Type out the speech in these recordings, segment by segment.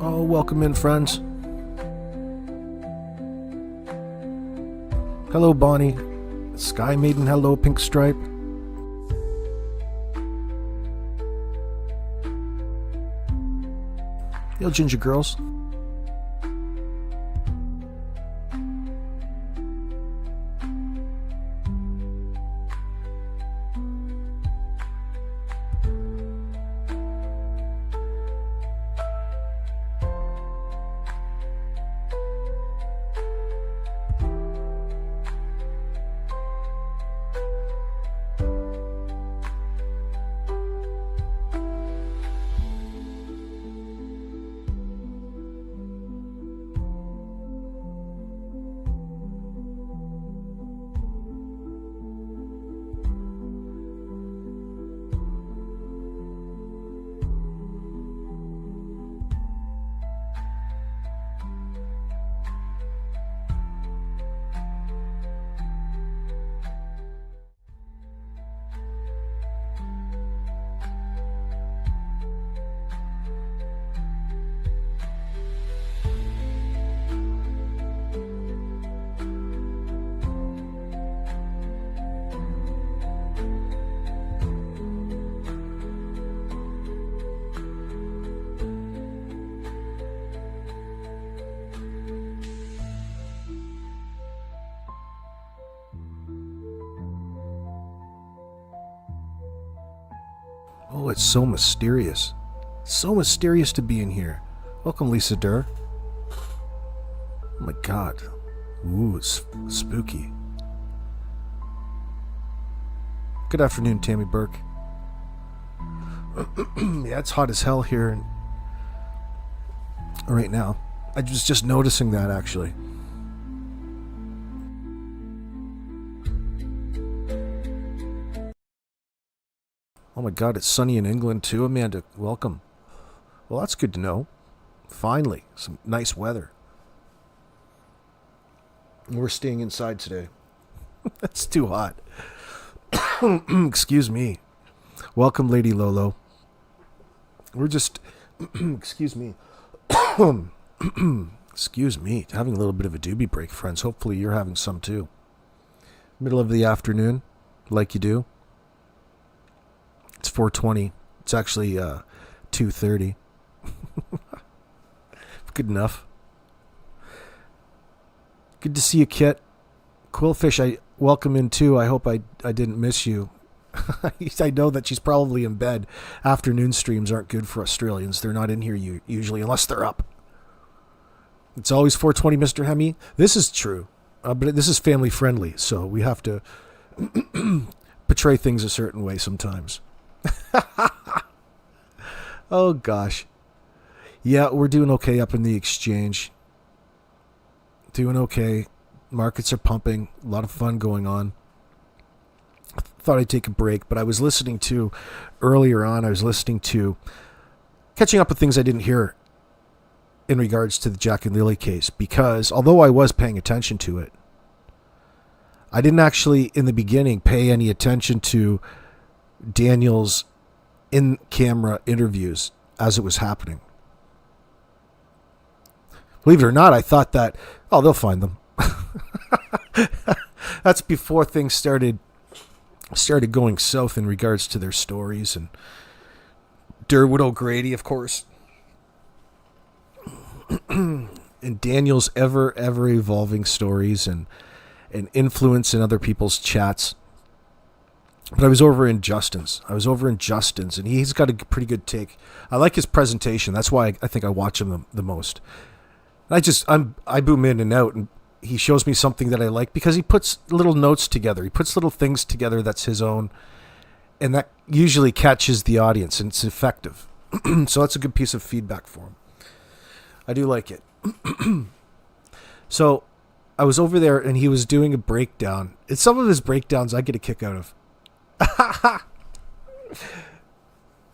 Oh, welcome in, friends. Hello, Bonnie. Sky Maiden, hello, Pink Stripe. Yo, Ginger Girls. Oh, it's so mysterious. So mysterious to be in here. Welcome, Lisa Durr. Oh my god. Ooh, it's spooky. Good afternoon, Tammy Burke. Yeah, it's hot as hell here right now. I was just noticing that, actually. Oh my god, it's sunny in England too, Amanda. Welcome. Well, that's good to know. Finally, some nice weather. We're staying inside today. That's too hot. Excuse me. Welcome, Lady Lolo. We're just... excuse me. Excuse me. Having a little bit of a doobie break, friends. Hopefully you're having some too. Middle of the afternoon, like you do. It's 4:20. It's actually 2:30. Good enough. Good to see you, Kit. Quillfish, I welcome in too. I hope I didn't miss you. I know that she's probably in bed. Afternoon streams aren't good for Australians. They're not in here usually unless they're up. It's always 4:20, Mr. Hemi. This is true. But this is family friendly, so we have to portray things a certain way sometimes. Oh gosh. Yeah, we're doing okay up in the exchange. Doing okay. Markets are pumping. A lot of fun going on. I thought I'd take a break, but I was listening to earlier on, catching up with things I didn't hear in regards to the Jack and Lily case, because although I was paying attention to it, I didn't actually in the beginning pay any attention to Daniel's in-camera interviews as it was happening. Believe it or not, I thought that, they'll find them. That's before things started going south in regards to their stories, and Derwood O'Grady, of course, and Daniel's ever evolving stories and influence in other people's chats. But I was over in Justin's, and he's got a pretty good take. I like his presentation. That's why I think I watch him the most. I boom in and out, and he shows me something that I like because he puts little notes together. He puts little things together that's his own, and that usually catches the audience, and it's effective. So that's a good piece of feedback for him. I do like it. So I was over there, and he was doing a breakdown. And some of his breakdowns I get a kick out of.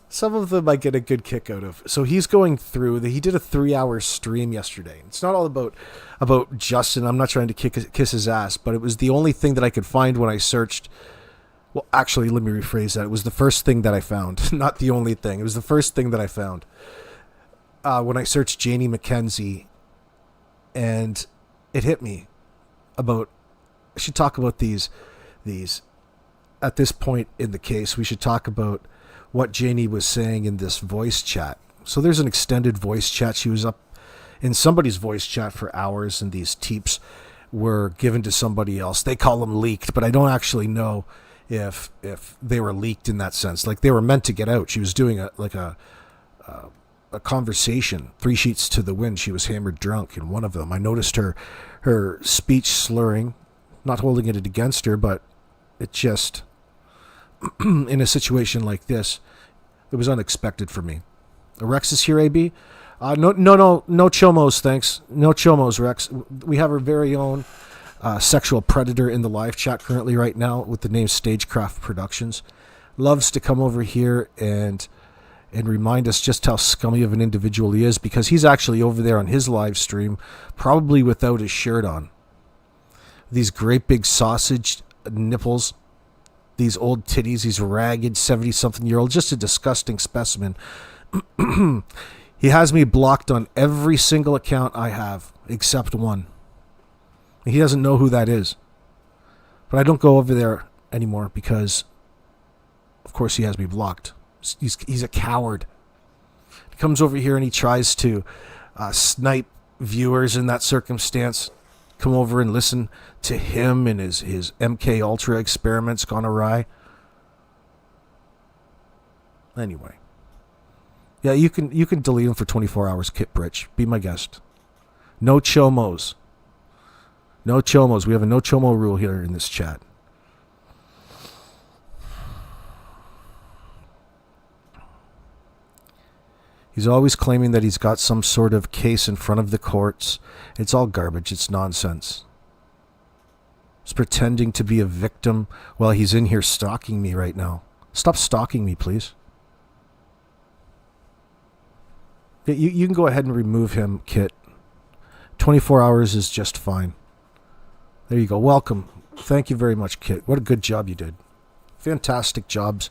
Some of them I get a good kick out of. So he's going through he did a 3-hour stream yesterday. It's not all about Justin. I'm not trying to kiss his ass, but it was the only thing that I could find when I searched. Well, actually, let me rephrase that. It was the first thing that I found, not the only thing. It was the first thing that I found. when I searched Janie McKenzie, and it hit me about, I should talk about these at this point in the case. We should talk about what Janie was saying in this voice chat. So there's an extended voice chat. She was up in somebody's voice chat for hours, and these teeps were given to somebody else. They call them leaked, but I don't actually know if they were leaked in that sense. Like, they were meant to get out. She was doing a conversation, 3 sheets to the wind. She was hammered drunk in one of them. I noticed her speech slurring, not holding it against her, but it just, in a situation like this, it was unexpected for me. Rex is here, AB? No chomos, thanks. No chomos, Rex. We have our very own sexual predator in the live chat currently right now with the name Stagecraft Productions. Loves to come over here and remind us just how scummy of an individual he is, because he's actually over there on his live stream, probably without his shirt on. These great big sausage nipples, these old titties, these ragged 70-something-year-old, just a disgusting specimen. He has me blocked on every single account I have, except one. He doesn't know who that is. But I don't go over there anymore because, of course, he has me blocked. He's a coward. He comes over here and he tries to snipe viewers in that circumstance. Come over and listen to him and his MK Ultra experiments gone awry. Anyway. Yeah, you can delete him for 24 hours, Kit Bridge. Be my guest. No chomos. No chomos. We have a no chomo rule here in this chat. He's always claiming that he's got some sort of case in front of the courts. It's all garbage. It's nonsense. He's pretending to be a victim while he's in here stalking me right now. Stop stalking me, please. You can go ahead and remove him, Kit. 24 hours is just fine. There you go. Welcome. Thank you very much, Kit. What a good job you did. Fantastic jobs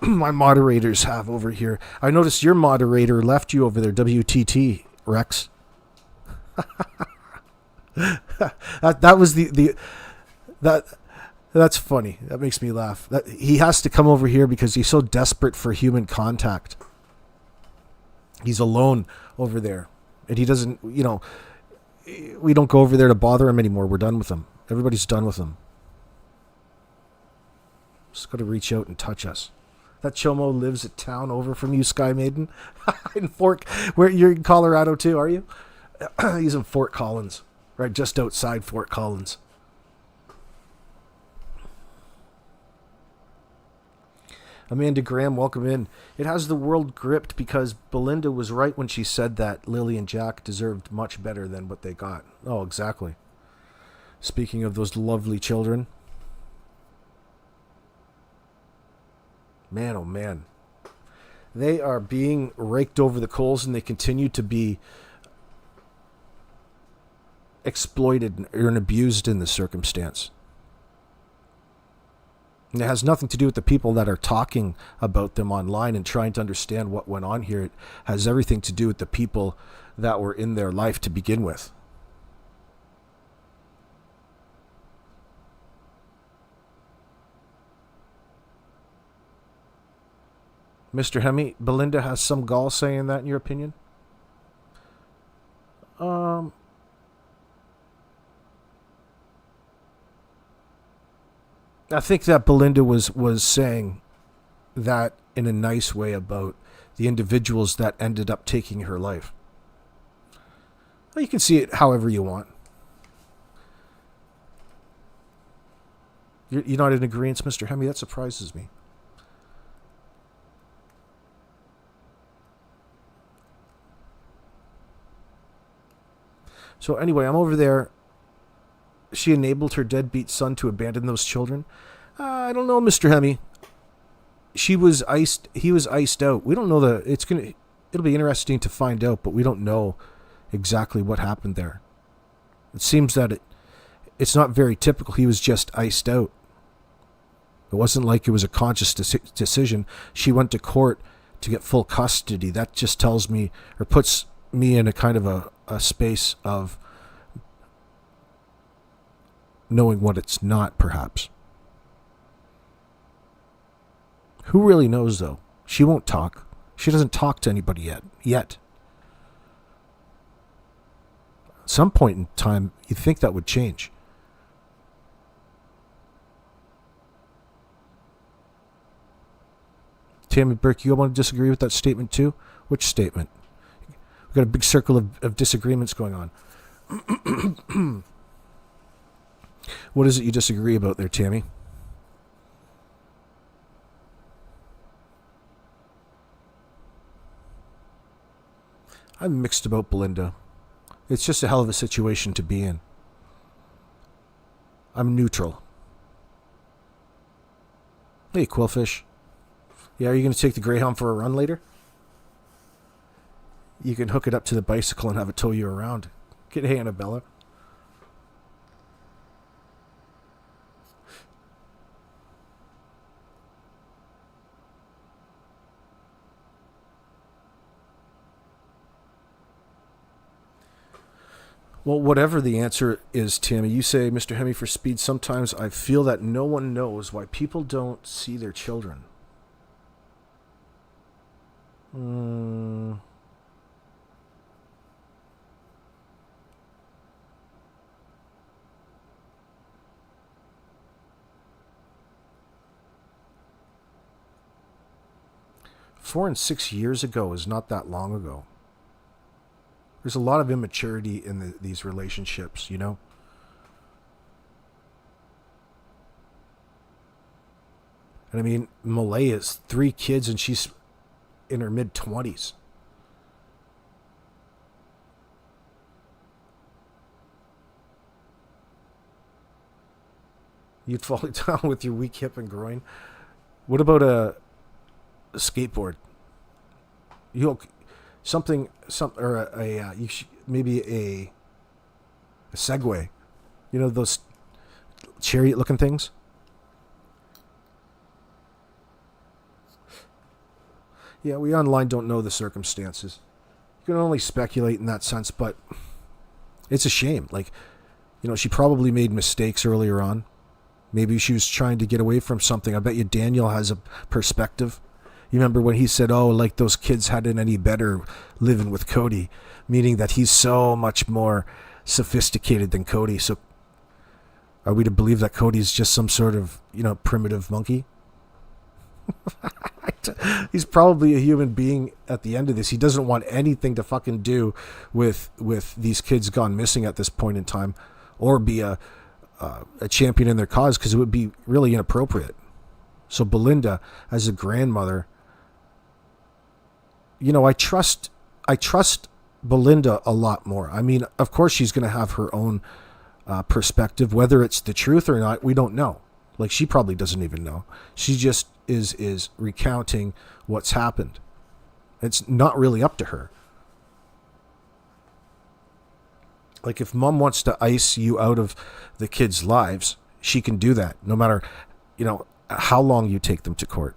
my moderators have over here. I noticed your moderator left you over there, WTT, Rex. that was that's funny. That makes me laugh. He has to come over here because he's so desperate for human contact. He's alone over there. And he doesn't, we don't go over there to bother him anymore. We're done with him. Everybody's done with him. Just got to reach out and touch us. That Chomo lives a town over from you, Sky Maiden. In where you're in Colorado too, are you? He's in Fort Collins, right just outside Fort Collins. Amanda Graham, welcome in. It has the world gripped because Belinda was right when she said that Lily and Jack deserved much better than what they got. Oh, exactly. Speaking of those lovely children. Man, oh man. They are being raked over the coals, and they continue to be exploited and abused in this circumstance. And it has nothing to do with the people that are talking about them online and trying to understand what went on here. It has everything to do with the people that were in their life to begin with. Mr. Hemi, Belinda has some gall saying that, in your opinion? I think that Belinda was saying that in a nice way about the individuals that ended up taking her life. Well, you can see it however you want. You're not in agreement, Mr. Hemi? That surprises me. So anyway, I'm over there. She enabled her deadbeat son to abandon those children. I don't know, Mr. Hemi. He was iced out. We don't know it'll be interesting to find out, but we don't know exactly what happened there. It seems that it's not very typical. He was just iced out. It wasn't like it was a conscious decision. She went to court to get full custody, that just tells me, or puts me in a kind of a space of knowing what it's not, perhaps. Who really knows, though? She won't talk. She doesn't talk to anybody yet. At some point in time, you'd think that would change. Tammy Burke, you want to disagree with that statement too? Which statement? We've got a big circle of disagreements going on. What is it you disagree about there, Tammy? I'm mixed about Belinda. It's just a hell of a situation to be in. I'm neutral. Hey, Quillfish. Yeah, are you going to take the Greyhound for a run later? You can hook it up to the bicycle and have it tow you around. Hey, Annabella. Well, whatever the answer is, Tammy, you say, Mr. Hemi, for speed, sometimes I feel that no one knows why people don't see their children. 4 and 6 years ago is not that long ago. There's a lot of immaturity in these relationships, you know? And I mean, Maleyha's 3 kids and she's in her mid-20s. You'd fall down with your weak hip and groin. What about a skateboard? Maybe a Segway. You know those chariot-looking things? Yeah, we online don't know the circumstances. You can only speculate in that sense, but it's a shame. Like, you know, she probably made mistakes earlier on. Maybe she was trying to get away from something. I bet you Daniel has a perspective. You remember when he said, oh, like those kids had it any better living with Cody, meaning that he's so much more sophisticated than Cody. So are we to believe that Cody's just some sort of, you know, primitive monkey? He's probably a human being at the end of this. He doesn't want anything to fucking do with these kids gone missing at this point in time, or be a champion in their cause, because it would be really inappropriate. So Belinda, as a grandmother, you know, I trust Belinda a lot more. I mean, of course she's going to have her own perspective. Whether it's the truth or not, we don't know. Like, she probably doesn't even know. She just is recounting what's happened. It's not really up to her. Like, if mom wants to ice you out of the kids' lives, she can do that, no matter, you know, how long you take them to court.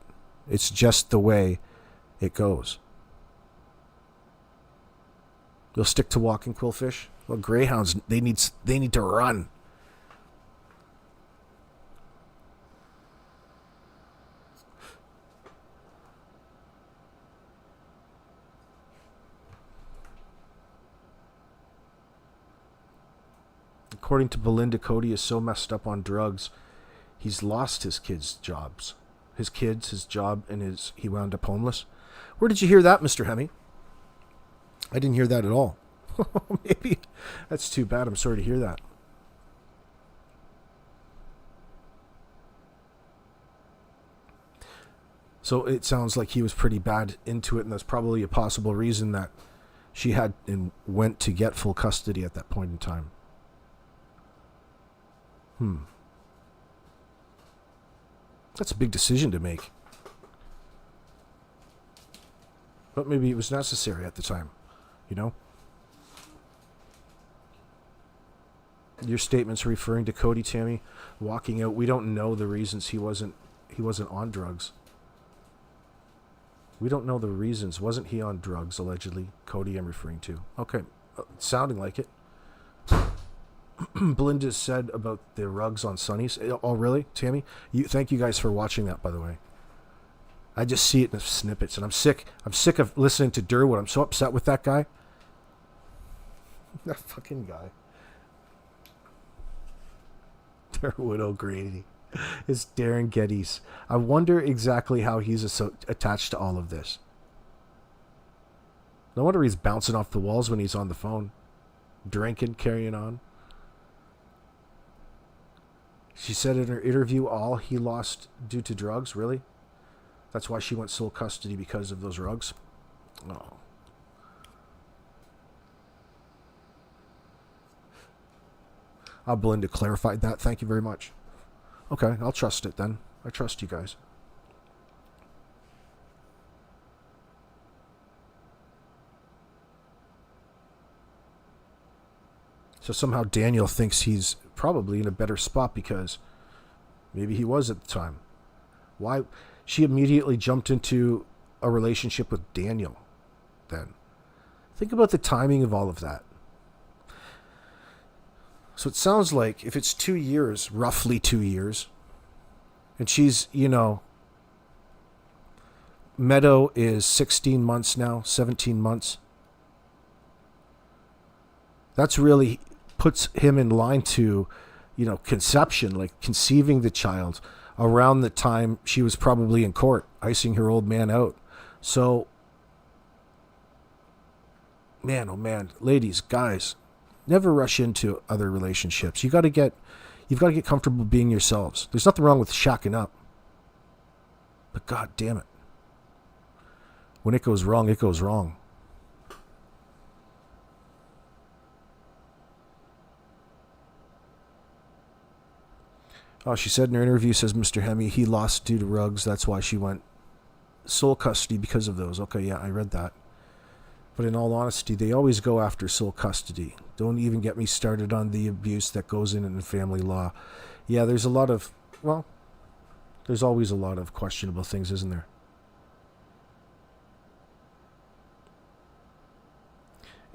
It's just the way it goes. You'll stick to walking, Quillfish? Well, greyhounds, they need to run. According to Belinda, Cody is so messed up on drugs, he's lost his kids' jobs. His job, and he wound up homeless. Where did you hear that, Mr. Hemi? I didn't hear that at all. Maybe. That's too bad. I'm sorry to hear that. So it sounds like he was pretty bad into it, and that's probably a possible reason that she had and went to get full custody at that point in time. That's a big decision to make. But maybe it was necessary at the time, you know? Your statement's referring to Cody, Tammy, walking out. We don't know the reasons he wasn't on drugs. We don't know the reasons. Wasn't he on drugs, allegedly? Cody, I'm referring to. Okay, sounding like it. Belinda said about the rugs on Sunny's. Oh, really, Tammy? Thank you guys for watching that, by the way. I just see it in snippets, and I'm sick. I'm sick of listening to Durwood. I'm so upset with that guy. That fucking guy. Durwood O'Grady. It's Darren Geddes. I wonder exactly how he's attached to all of this. No wonder he's bouncing off the walls when he's on the phone. Drinking, carrying on. She said in her interview all he lost due to drugs. Really? That's why she went sole custody, because of those rugs? Oh. Belinda clarified that. Thank you very much. Okay, I'll trust it then. I trust you guys. So somehow Daniel thinks he's probably in a better spot because maybe he was at the time. Why? She immediately jumped into a relationship with Daniel then. Think about the timing of all of that. So it sounds like if it's 2 years, roughly 2 years, and she's, Meadow is 16 months now, 17 months. That's really puts him in line to, conception, like conceiving the child around the time she was probably in court, icing her old man out. So, man, oh man, ladies, guys, never rush into other relationships. You've got to get comfortable being yourselves. There's nothing wrong with shacking up. But god damn it. When it goes wrong, it goes wrong. Oh, she said in her interview, says Mr. Hemme, he lost due to rugs. That's why she went sole custody because of those. Okay, yeah, I read that. But in all honesty, they always go after sole custody. Don't even get me started on the abuse that goes in family law. Yeah, there's always a lot of questionable things, isn't there?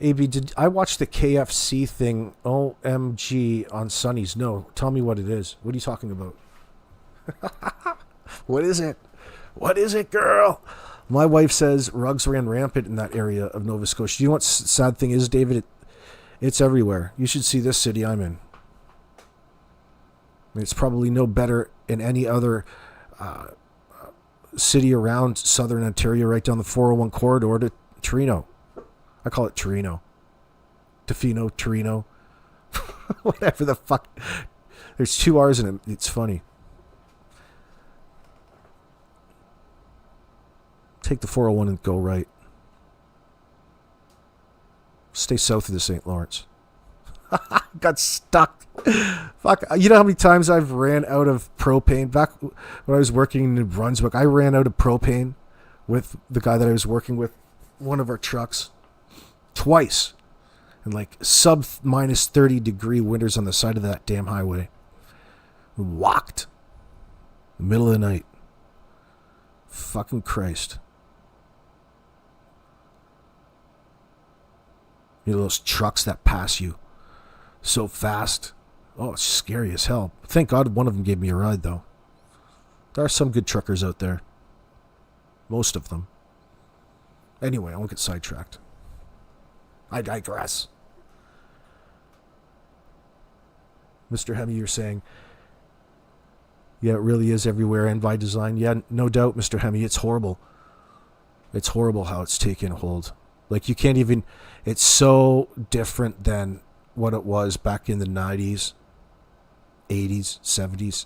AB, did I watch the KFC thing, OMG, on Sunny's? No, tell me what it is. What are you talking about? What is it? What is it, girl? My wife says rugs ran rampant in that area of Nova Scotia. Do you know what sad thing is, David? It's everywhere. You should see this city I'm in. It's probably no better in any other city around southern Ontario, right down the 401 corridor to Torino. I call it Torino. Tofino, Torino. Whatever the fuck. There's 2 R's in it. It's funny. Take the 401 and go right. Stay south of the St. Lawrence. Got stuck. Fuck. You know how many times I've ran out of propane? Back when I was working in New Brunswick, I ran out of propane with the guy that I was working with, one of our trucks. Twice. And like sub minus 30 degree winters on the side of that damn highway. Walked. Middle of the night. Fucking Christ. You know those trucks that pass you so fast? Oh, it's scary as hell. Thank God one of them gave me a ride, though. There are some good truckers out there. Most of them. Anyway, I won't get sidetracked. I digress. Mr. Hemme, you're saying, yeah, it really is everywhere and by design. Yeah, no doubt, Mr. Hemme, it's horrible. It's horrible how it's taken hold. Like, you can't even... It's so different than what it was back in the 90s, 80s, 70s.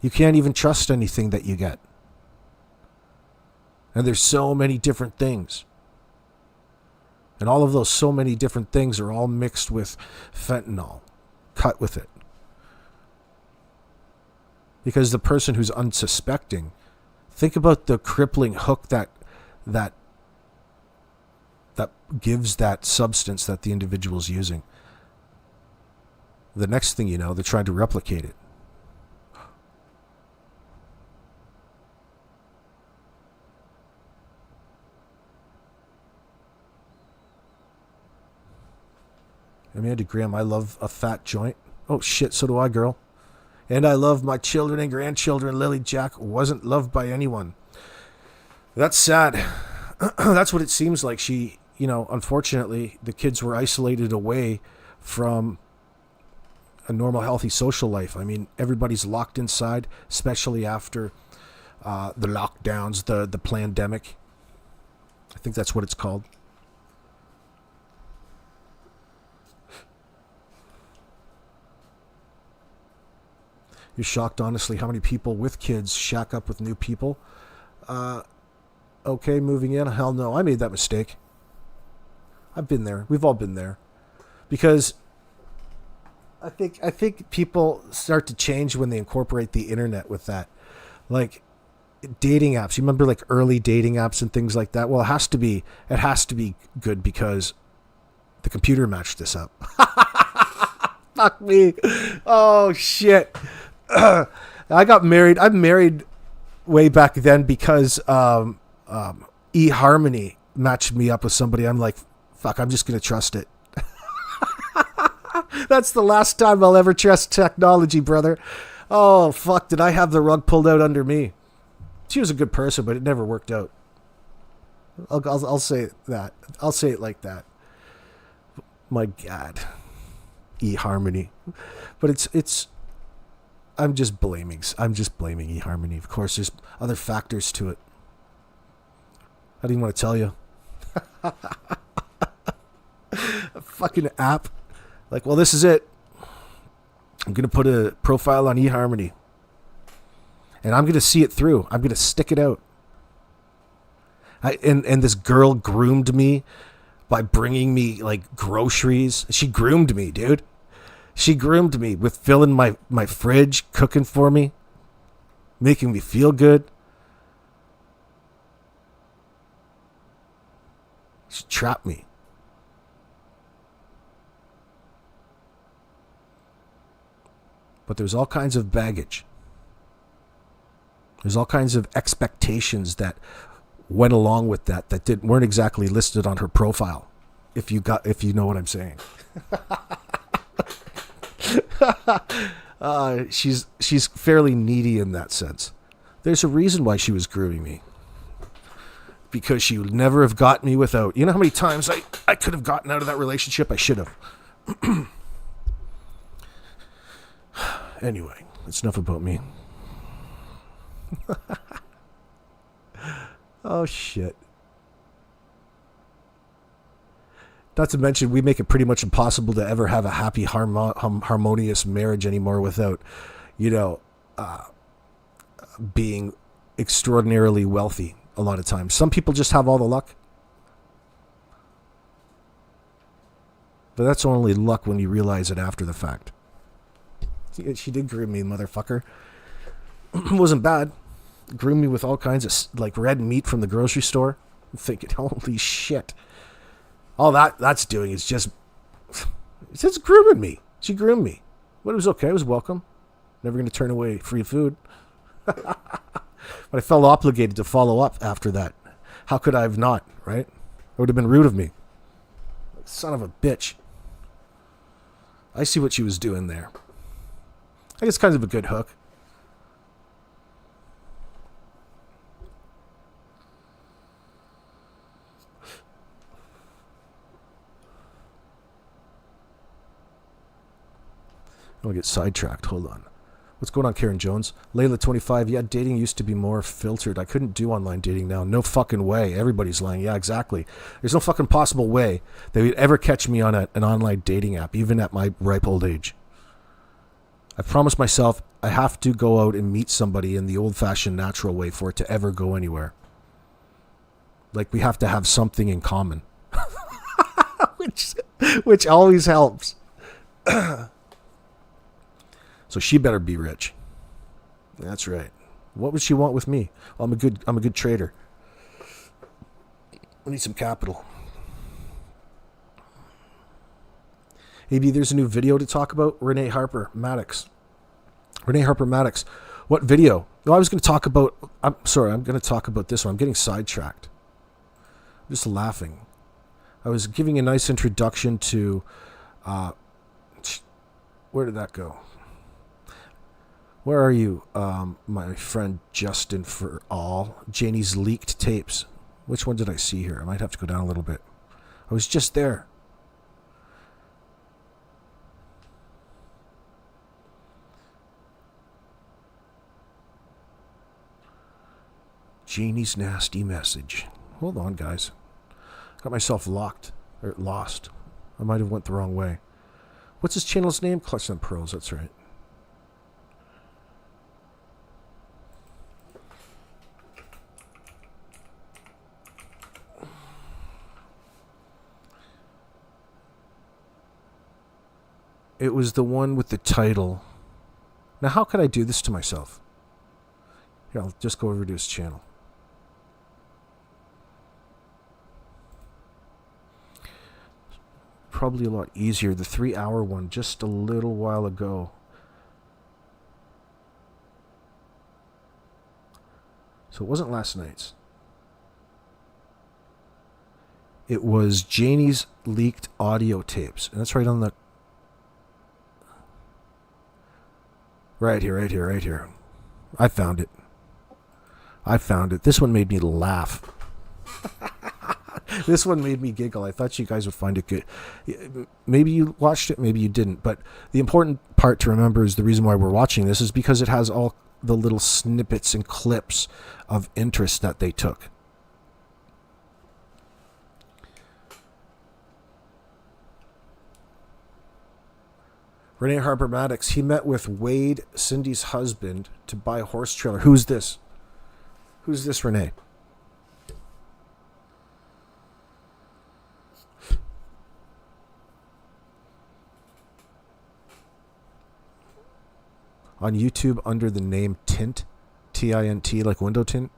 You can't even trust anything that you get. And there's so many different things. And all of those so many different things are all mixed with fentanyl. Cut with it. Because the person who's unsuspecting, think about the crippling hook that gives that substance that the individual's using. The next thing you know, they're trying to replicate it. Amanda Graham, I love a fat joint. Oh shit, so do I, girl. And I love my children and grandchildren. Lily Jack wasn't loved by anyone. That's sad. That's what it seems like. She, unfortunately, the kids were isolated away from a normal, healthy social life. I mean, everybody's locked inside, especially after the lockdowns, the plandemic. I think that's what it's called. You're shocked, honestly, how many people with kids shack up with new people. Okay, moving in. Hell no, I made that mistake. I've been there. We've all been there. Because I think people start to change when they incorporate the internet with that. Like dating apps. You remember like early dating apps and things like that? Well, it has to be good because the computer matched this up. Fuck me. Oh shit. I got married. I'm married way back then because eHarmony matched me up with somebody. I'm like, fuck, I'm just going to trust it. That's the last time I'll ever trust technology, brother. Oh, fuck, did I have the rug pulled out under me? She was a good person, but it never worked out. I'll say that. I'll say it like that. My God. eHarmony. But it's I'm just blaming eHarmony. Of course, there's other factors to it. I didn't want to tell you. A fucking app. Like, well, this is it. I'm going to put a profile on eHarmony. And I'm going to see it through. I'm going to stick it out. And this girl groomed me by bringing me, like, groceries. She groomed me, dude. She groomed me with filling my fridge, cooking for me, making me feel good. She trapped me. But there's all kinds of baggage. There's all kinds of expectations that went along with that weren't exactly listed on her profile. If you know what I'm saying. She's fairly needy in that sense. There's a reason why she was grooming me. Because she would never have got me without. You know how many times I could have gotten out of that relationship? I should have. Anyway, that's enough about me. Oh, shit. Not to mention, we make it pretty much impossible to ever have a happy, harmonious marriage anymore without, being extraordinarily wealthy a lot of times. Some people just have all the luck. But that's only luck when you realize it after the fact. She did groom me, motherfucker. It wasn't bad. Groomed me with all kinds of, like, red meat from the grocery store. I'm thinking, holy shit. All that's doing is just grooming me. She groomed me. But it was okay. It was welcome. Never going to turn away free food. But I felt obligated to follow up after that. How could I have not, right? It would have been rude of me. Son of a bitch. I see what she was doing there. I guess kind of a good hook. I'll get sidetracked. Hold on. What's going on, Karen Jones? Layla 25. Yeah, dating used to be more filtered. I couldn't do online dating now. No fucking way. Everybody's lying. Yeah, exactly. There's no fucking possible way they would ever catch me on an online dating app, even at my ripe old age. I promised myself I have to go out and meet somebody in the old-fashioned natural way for it to ever go anywhere. Like, we have to have something in common. which always helps. So she better be rich. That's right. What would she want with me? Well, I'm a good trader. I need some capital. Maybe there's a new video to talk about. Renee Harper Maddox. What video? No, I was going to talk about... I'm going to talk about this one. I'm getting sidetracked. I'm just laughing. I was giving a nice introduction to Where did that go? Where are you, my friend Justin for all? Janie's leaked tapes. Which one did I see here? I might have to go down a little bit. I was just there. Janie's nasty message. Hold on, guys. Got myself locked. Or lost. I might have went the wrong way. What's his channel's name? Clutch Them Pros, that's right. It was the one with the title. Now, how could I do this to myself? Here, I'll just go over to his channel. Probably a lot easier. The 3-hour one, just a little while ago. So it wasn't last night's. It was Janie's leaked audio tapes. And that's right on the... Right here, right here, right here. I found it. I found it. This one made me laugh. This one made me giggle. I thought you guys would find it good. Maybe you watched it, maybe you didn't. But the important part to remember is the reason why we're watching this is because it has all the little snippets and clips of interest that they took. Renee Harper Maddox, he met with Wade, Cindy's husband, to buy a horse trailer. Who's this? Who's this, Renee? On YouTube under the name Tint, T-I-N-T, like window tint.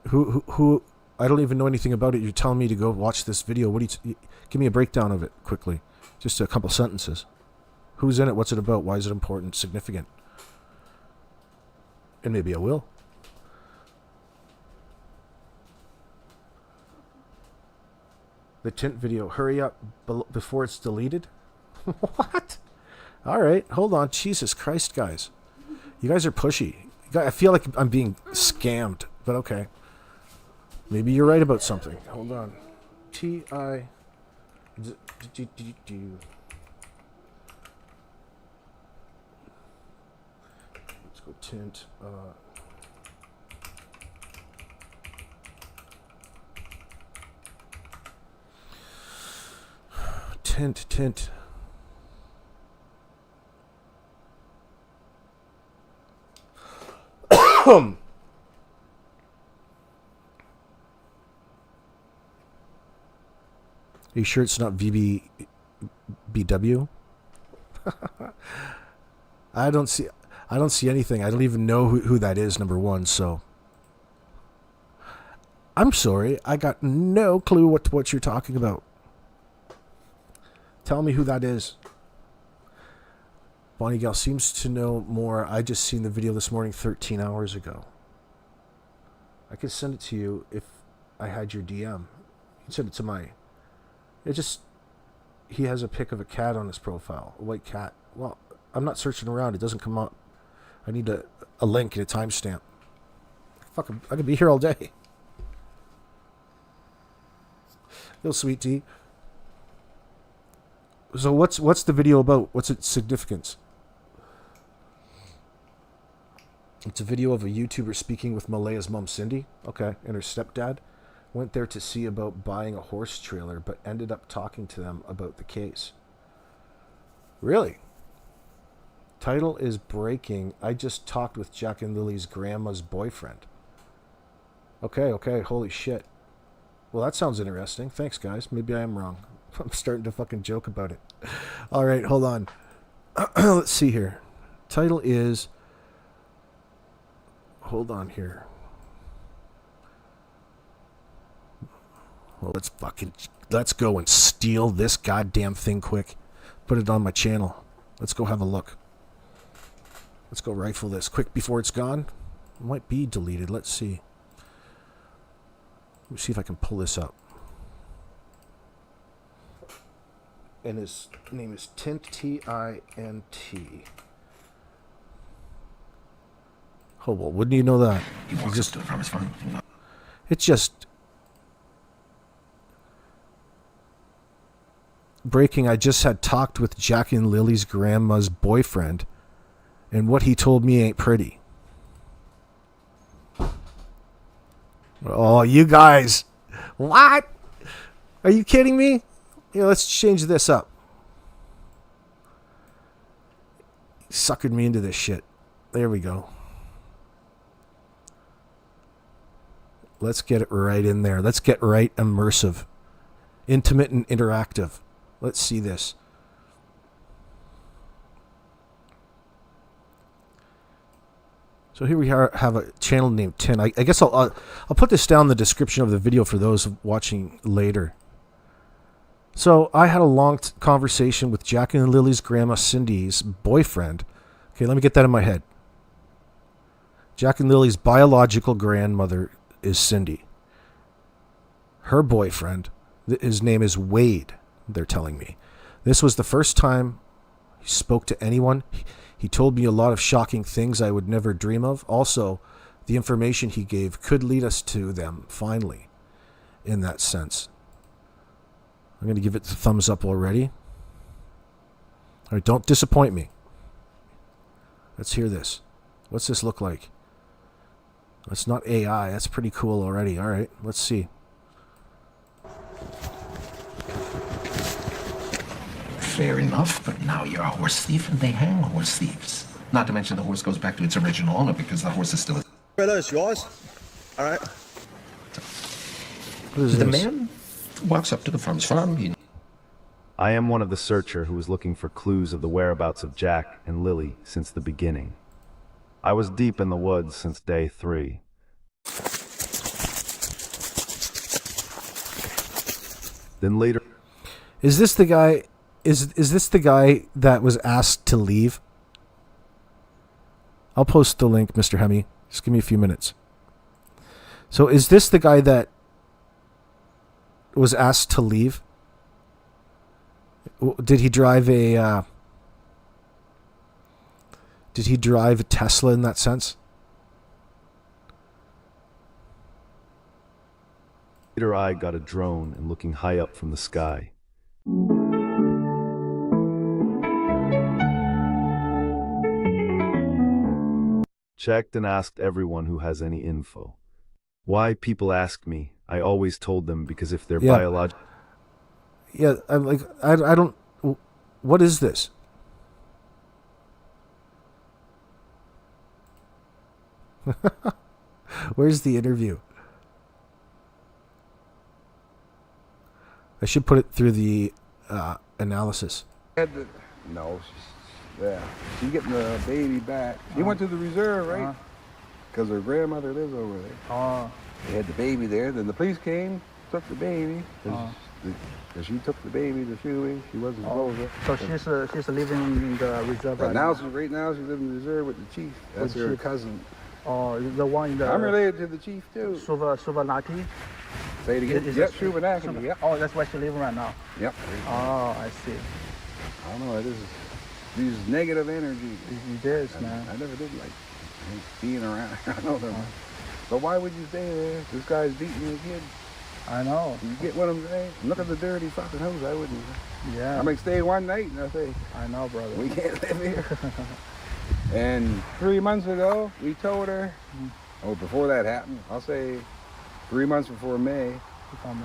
Who? I don't even know anything about it. You're telling me to go watch this video. What do you? Give me a breakdown of it quickly, just a couple sentences. Who's in it? What's it about? Why is it important? Significant? And maybe I will. The Tint video. Hurry up before it's deleted. What? All right, hold on. Jesus Christ, guys, you guys are pushy. I feel like I'm being scammed, but okay. Maybe you're right about something. Hold on. Let's go Tint. Tint. Are you sure it's not VBW? I don't see anything. I don't even know who that is, number one, so I'm sorry. I got no clue what you're talking about. Tell me who that is. Bonnie Gal seems to know more. I just seen the video this morning 13 hours ago. I could send it to you if I had your DM. You can send it to my... He has a pic of a cat on his profile. A white cat. Well, I'm not searching around. It doesn't come up. I need a link and a timestamp. Fucking, I could be here all day. Little sweet tea. So what's the video about? What's its significance? It's a video of a YouTuber speaking with Maleyha's mom, Cindy. Okay, and her stepdad. Went there to see about buying a horse trailer, but ended up talking to them about the case. Really? Title is breaking. I just talked with Jack and Lily's grandma's boyfriend. Okay, holy shit. Well, that sounds interesting. Thanks, guys. Maybe I am wrong. I'm starting to fucking joke about it. All right, hold on. Let's see here. Title is... Hold on here. Well, let's go and steal this goddamn thing quick. Put it on my channel. Let's go have a look. Let's go rifle this quick before it's gone. It might be deleted. Let's see. Let me see if I can pull this up. And his name is Tint, T-I-N-T. Oh, well, wouldn't you know that? He walks up to the farmer's farm. It's just breaking. I just had talked with Jack and Lily's grandma's boyfriend, and what he told me ain't pretty. Oh, you guys. What? Are you kidding me? Yeah, let's change this up. He suckered me into this shit. There we go. Let's get it right in there. Let's get right immersive. Intimate and interactive. Let's see this. So here we have a channel named Tint. I guess I'll put this down in the description of the video for those watching later. So I had a long conversation with Jack and Lily's grandma Cindy's boyfriend. Okay, let me get that in my head. Jack and Lily's biological grandmother is Cindy. Her boyfriend, his name is Wade, they're telling me. This was the first time he spoke to anyone. He told me a lot of shocking things I would never dream of. Also, the information he gave could lead us to them, finally, in that sense. I'm going to give it the thumbs up already. All right, don't disappoint me. Let's hear this. What's this look like? That's not AI. That's pretty cool already. All right, let's see. Fair enough, but now you're a horse thief and they hang horse thieves. Not to mention the horse goes back to its original owner because the horse is still... Brother, it's yours. All right. What is The this? man walks up to the farmer's farm. I am one of the searcher who was looking for clues of the whereabouts of Jack and Lily since the beginning. I was deep in the woods since day 3. Then later... Is this the guy... Is this the guy that was asked to leave? I'll post the link, Mr. Hemi. Just give me a few minutes. So is this the guy that was asked to leave? Did he drive a Tesla in that sense? Later I got a drone and looking high up from the sky. Checked and asked everyone who has any info. Why people ask me, I always told them because if they're biological... Yeah, I'm like, I don't... What is this? Where's the interview? I should put it through the analysis. No, she's getting the baby back. She went to the reserve, right? Because her grandmother lives over there. They had the baby there. Then the police came, took the baby. Because she took the baby to Huey. She wasn't supposed to. So she's living in the reserve Right right now, now. right now she's living in the reserve with the chief. That's her cousin. Oh, the one in the... I'm related to the chief too. Suvanaki? Say it again. Yep, Suvanaki. Yep. Oh, that's where she living right now. Yep. Oh, I see. I don't know. This is these negative energy. It is, man. I never did like being around. I know them. But why would you stay there? This guy's beating the kid. I know. You get what I'm saying? Look at the dirty fucking house. I wouldn't. Yeah. I may stay one night and I say, I know, brother. we can't live here. And 3 months ago, we told her, oh, before that happened, I'll say 3 months before May,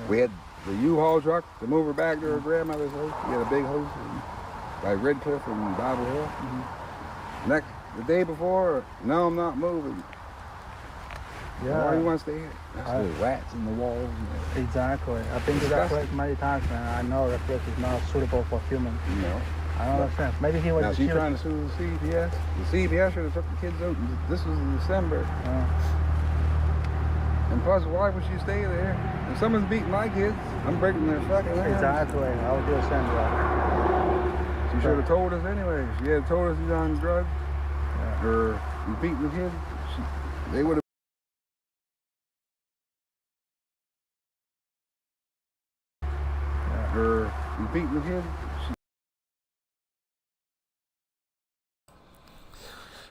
we had the U-Haul truck to move her back to her grandmother's house. We had a big house by Red Cliff and Bible Hill. The day before, no, I'm not moving. Yeah. Why do you want to stay here? There's rats in the walls. Exactly. I've been to that place many times, man. I know that place is not suitable for humans. You know. I don't understand. Maybe he was... Now she's trying to sue the CPS. The CPS should have took the kids out. This was in December. And plus, why would she stay there? If someone's beating my kids, I'm breaking their fucking hands. Exactly. I would do the same, bro. She should have told us anyway. She had told us he's on drugs. Or he's beating the kids. They would have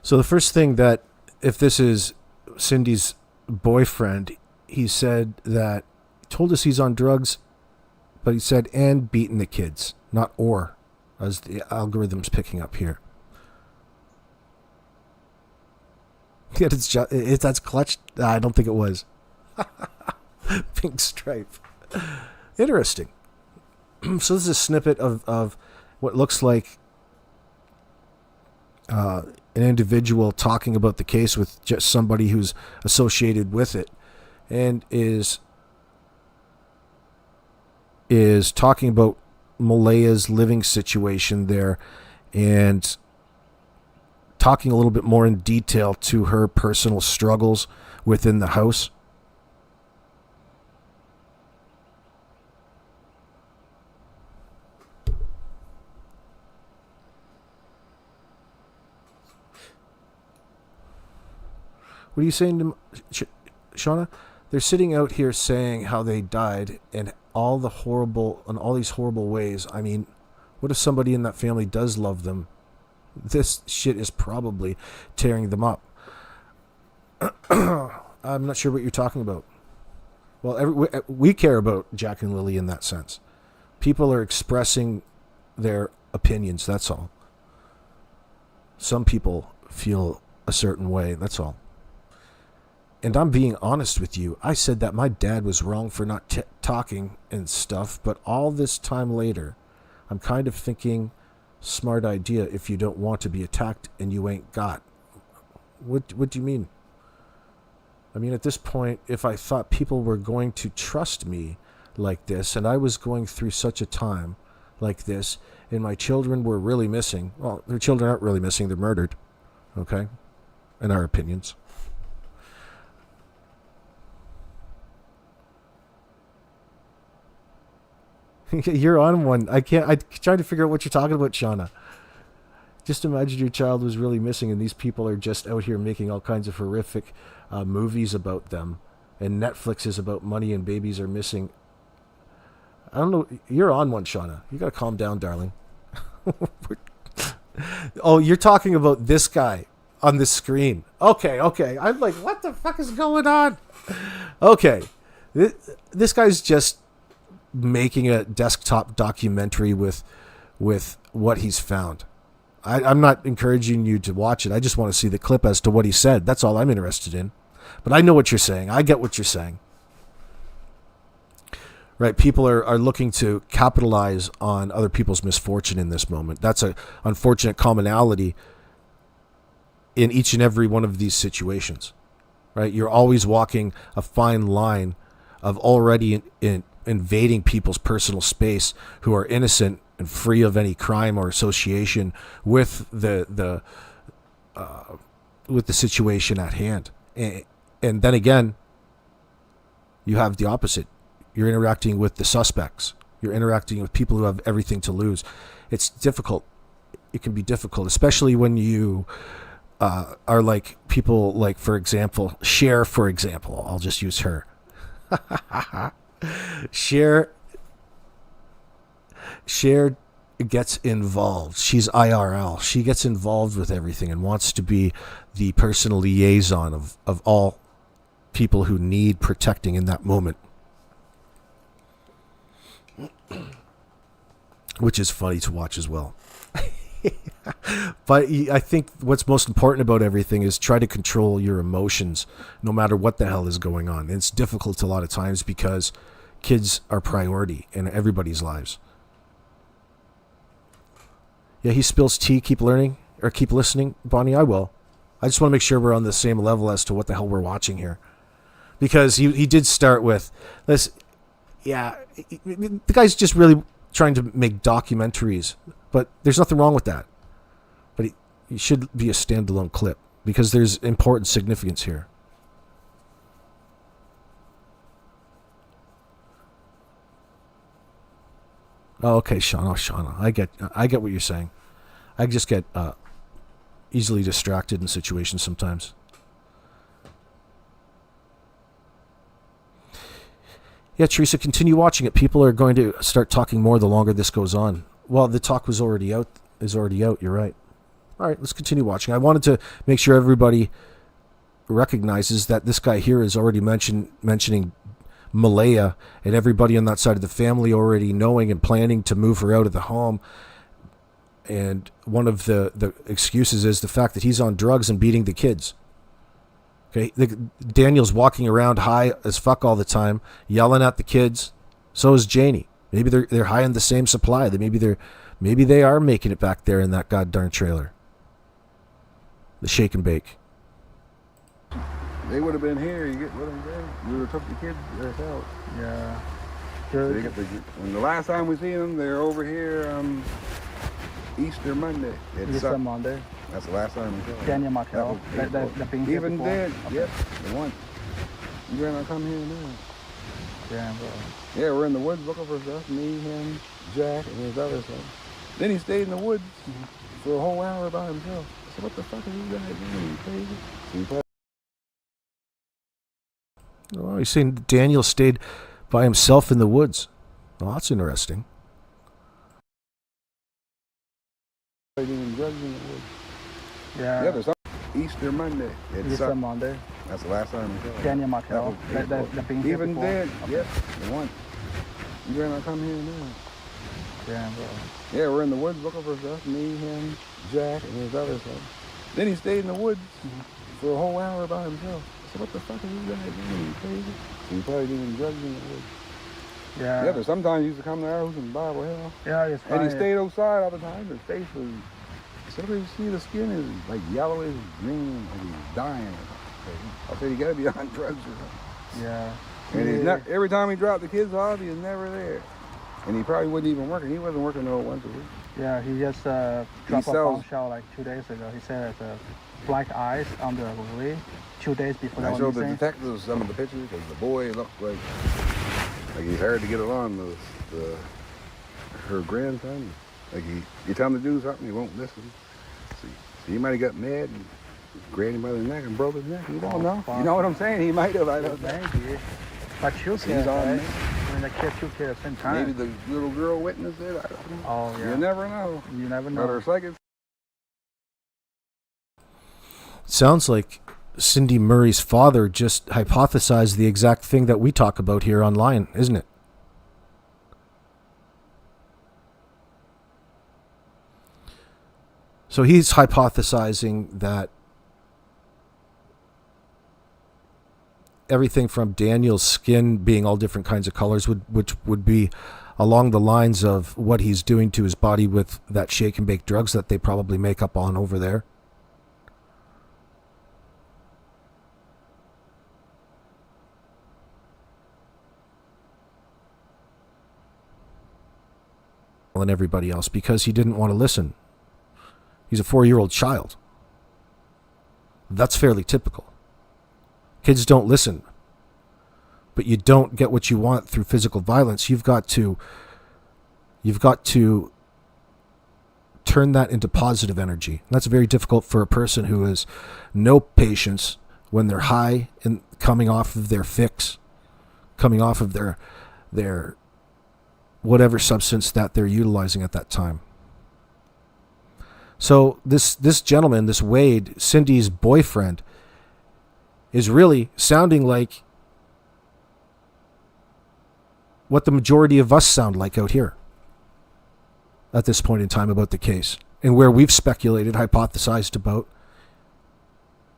So the first thing that, if this is Cindy's boyfriend, he said that, told us he's on drugs, but he said, and beating the kids, not or, as the algorithm's picking up here. Yet that's clutch. I don't think it was. Pink stripe. Interesting. So this is a snippet of what looks like an individual talking about the case with just somebody who's associated with it, and is talking about Maleyha's living situation there, and talking a little bit more in detail to her personal struggles within the house. What are you saying to Shauna? They're sitting out here saying how they died and all these horrible ways. I mean, what if somebody in that family does love them? This shit is probably tearing them up. I'm not sure what you're talking about. Well, we care about Jack and Lily in that sense. People are expressing their opinions, that's all. Some people feel a certain way, that's all. And I'm being honest with you. I said that my dad was wrong for not talking and stuff, but all this time later, I'm kind of thinking, smart idea if you don't want to be attacked and you ain't got. What do you mean? I mean, at this point, if I thought people were going to trust me like this, and I was going through such a time like this, and my children were really missing, well, their children aren't really missing, they're murdered, okay, in our opinions. You're on one. I'm trying to figure out what you're talking about, Shauna. Just imagine your child was really missing and these people are just out here making all kinds of horrific movies about them. And Netflix is about money and babies are missing. I don't know. You're on one, Shauna. You got to calm down, darling. Oh, you're talking about this guy on the screen. Okay. I'm like, what the fuck is going on? Okay. This guy's just making a desktop documentary with what he's found. I'm not encouraging you to watch it. I just want to see the clip as to what he said. That's all I'm interested in. But I know what you're saying. I get what you're saying. Right, people are looking to capitalize on other people's misfortune in this moment. That's an unfortunate commonality in each and every one of these situations. Right, you're always walking a fine line of already invading people's personal space who are innocent and free of any crime or association with the situation at hand. And then again, you have the opposite. You're interacting with the suspects. You're interacting with people who have everything to lose. It's difficult. It can be difficult, especially when you are like people like, for example, Cher, for example. I'll just use her. Cher gets involved. She's IRL. She gets involved with everything and wants to be the personal liaison of all people who need protecting in that moment. Which is funny to watch as well. But I think what's most important about everything is try to control your emotions no matter what the hell is going on. It's difficult a lot of times because kids are priority in everybody's lives. Yeah, he spills tea. Keep learning or keep listening, Bonnie. I will. I just want to make sure we're on the same level as to what the hell we're watching here. Because he did start with this. Yeah, the guy's just really trying to make documentaries, but there's nothing wrong with that. But he should be a standalone clip because there's important significance here. Oh, okay, Shauna. Oh, Shauna. I get what you're saying. I just get easily distracted in situations sometimes. Yeah, Teresa, continue watching it. People are going to start talking more the longer this goes on. Well, the talk is already out. You're right. All right, let's continue watching. I wanted to make sure everybody recognizes that this guy here is already mentioning Maleyha, and everybody on that side of the family already knowing and planning to move her out of the home. And one of the excuses is the fact that he's on drugs and beating the kids. Okay, Daniel's walking around high as fuck all the time, yelling at the kids. So is Janie. Maybe they're high on the same supply. Maybe they are making it back there in that goddamn trailer. The shake and bake. They would have been here. You get what I'm saying? We would have took the kids ourselves. Yeah. And the last time we seen them, they're over here Easter Monday. Easter Monday. That's the last time we saw them. Daniel MArtell. The being here Even before. then, yep, the one. You gonna come here now? Yeah, bro. Yeah, we're in the woods looking for stuff. Me, him, Jack, and his other son. Then he stayed in the woods for a whole hour by himself. I said, what the fuck are you guys doing? You crazy? So he probably Oh, he's saying Daniel stayed by himself in the woods. Well, that's interesting. doing drugs in the woods. Yeah. Yeah, there's Easter Monday. Easter Monday. That's the last time we saw them. Daniel MArtell. The being here Even before. then, yep, the one. You gonna come here now? Yeah, bro. Yeah, we're in the woods looking for stuff. Me, him, Jack, and his other son. Then he stayed in the woods for a whole hour by himself. I said, what the fuck are you guys doing? You crazy? So he probably doing drugs in the woods. Yeah. Yeah, but sometimes he used to come to our house and Bible hell. Yeah, it's And he fine. stayed outside all the time. His face was, somebody see the skin is like yellowish green, like he's dying. I said, you gotta be on drugs or something. Yeah. And he's not, every time he dropped the kids off, he was never there. And he probably wasn't even working. He wasn't working no once a week. Yeah, he just dropped a sells- bombshell like 2 days ago. He said there's black eyes on the roof 2 days before And I that showed was the missing. detectives some of the pictures because the boy looked like he's hard to get along with her grandson. Like you tell him to do something, he won't listen. So he might have got mad and grabbed him by the neck and broke his neck. You don't know. You know what I'm saying? He might have. I don't know. Maybe. But you He's kid, on right? me. When the kid, you kid at the same time. Maybe the little girl witnessed it. I don't know. Oh, yeah. You never know. You never But know. her second. Sounds like Cindy Murray's father just hypothesized the exact thing that we talk about here online, isn't it? So he's hypothesizing that everything from Daniel's skin being all different kinds of colors which would be along the lines of what he's doing to his body with that shake and bake drugs that they probably make up on over there. And everybody else because he didn't want to listen. He's a 4-year-old child. That's fairly typical. Kids don't listen. But you don't get what you want through physical violence. You've got to turn that into positive energy. And that's very difficult for a person who has no patience when they're high and coming off of their fix, coming off of their whatever substance that they're utilizing at that time. So this gentleman, this Wade, Cindy's boyfriend, is really sounding like what the majority of us sound like out here at this point in time about the case, and where we've speculated, hypothesized about.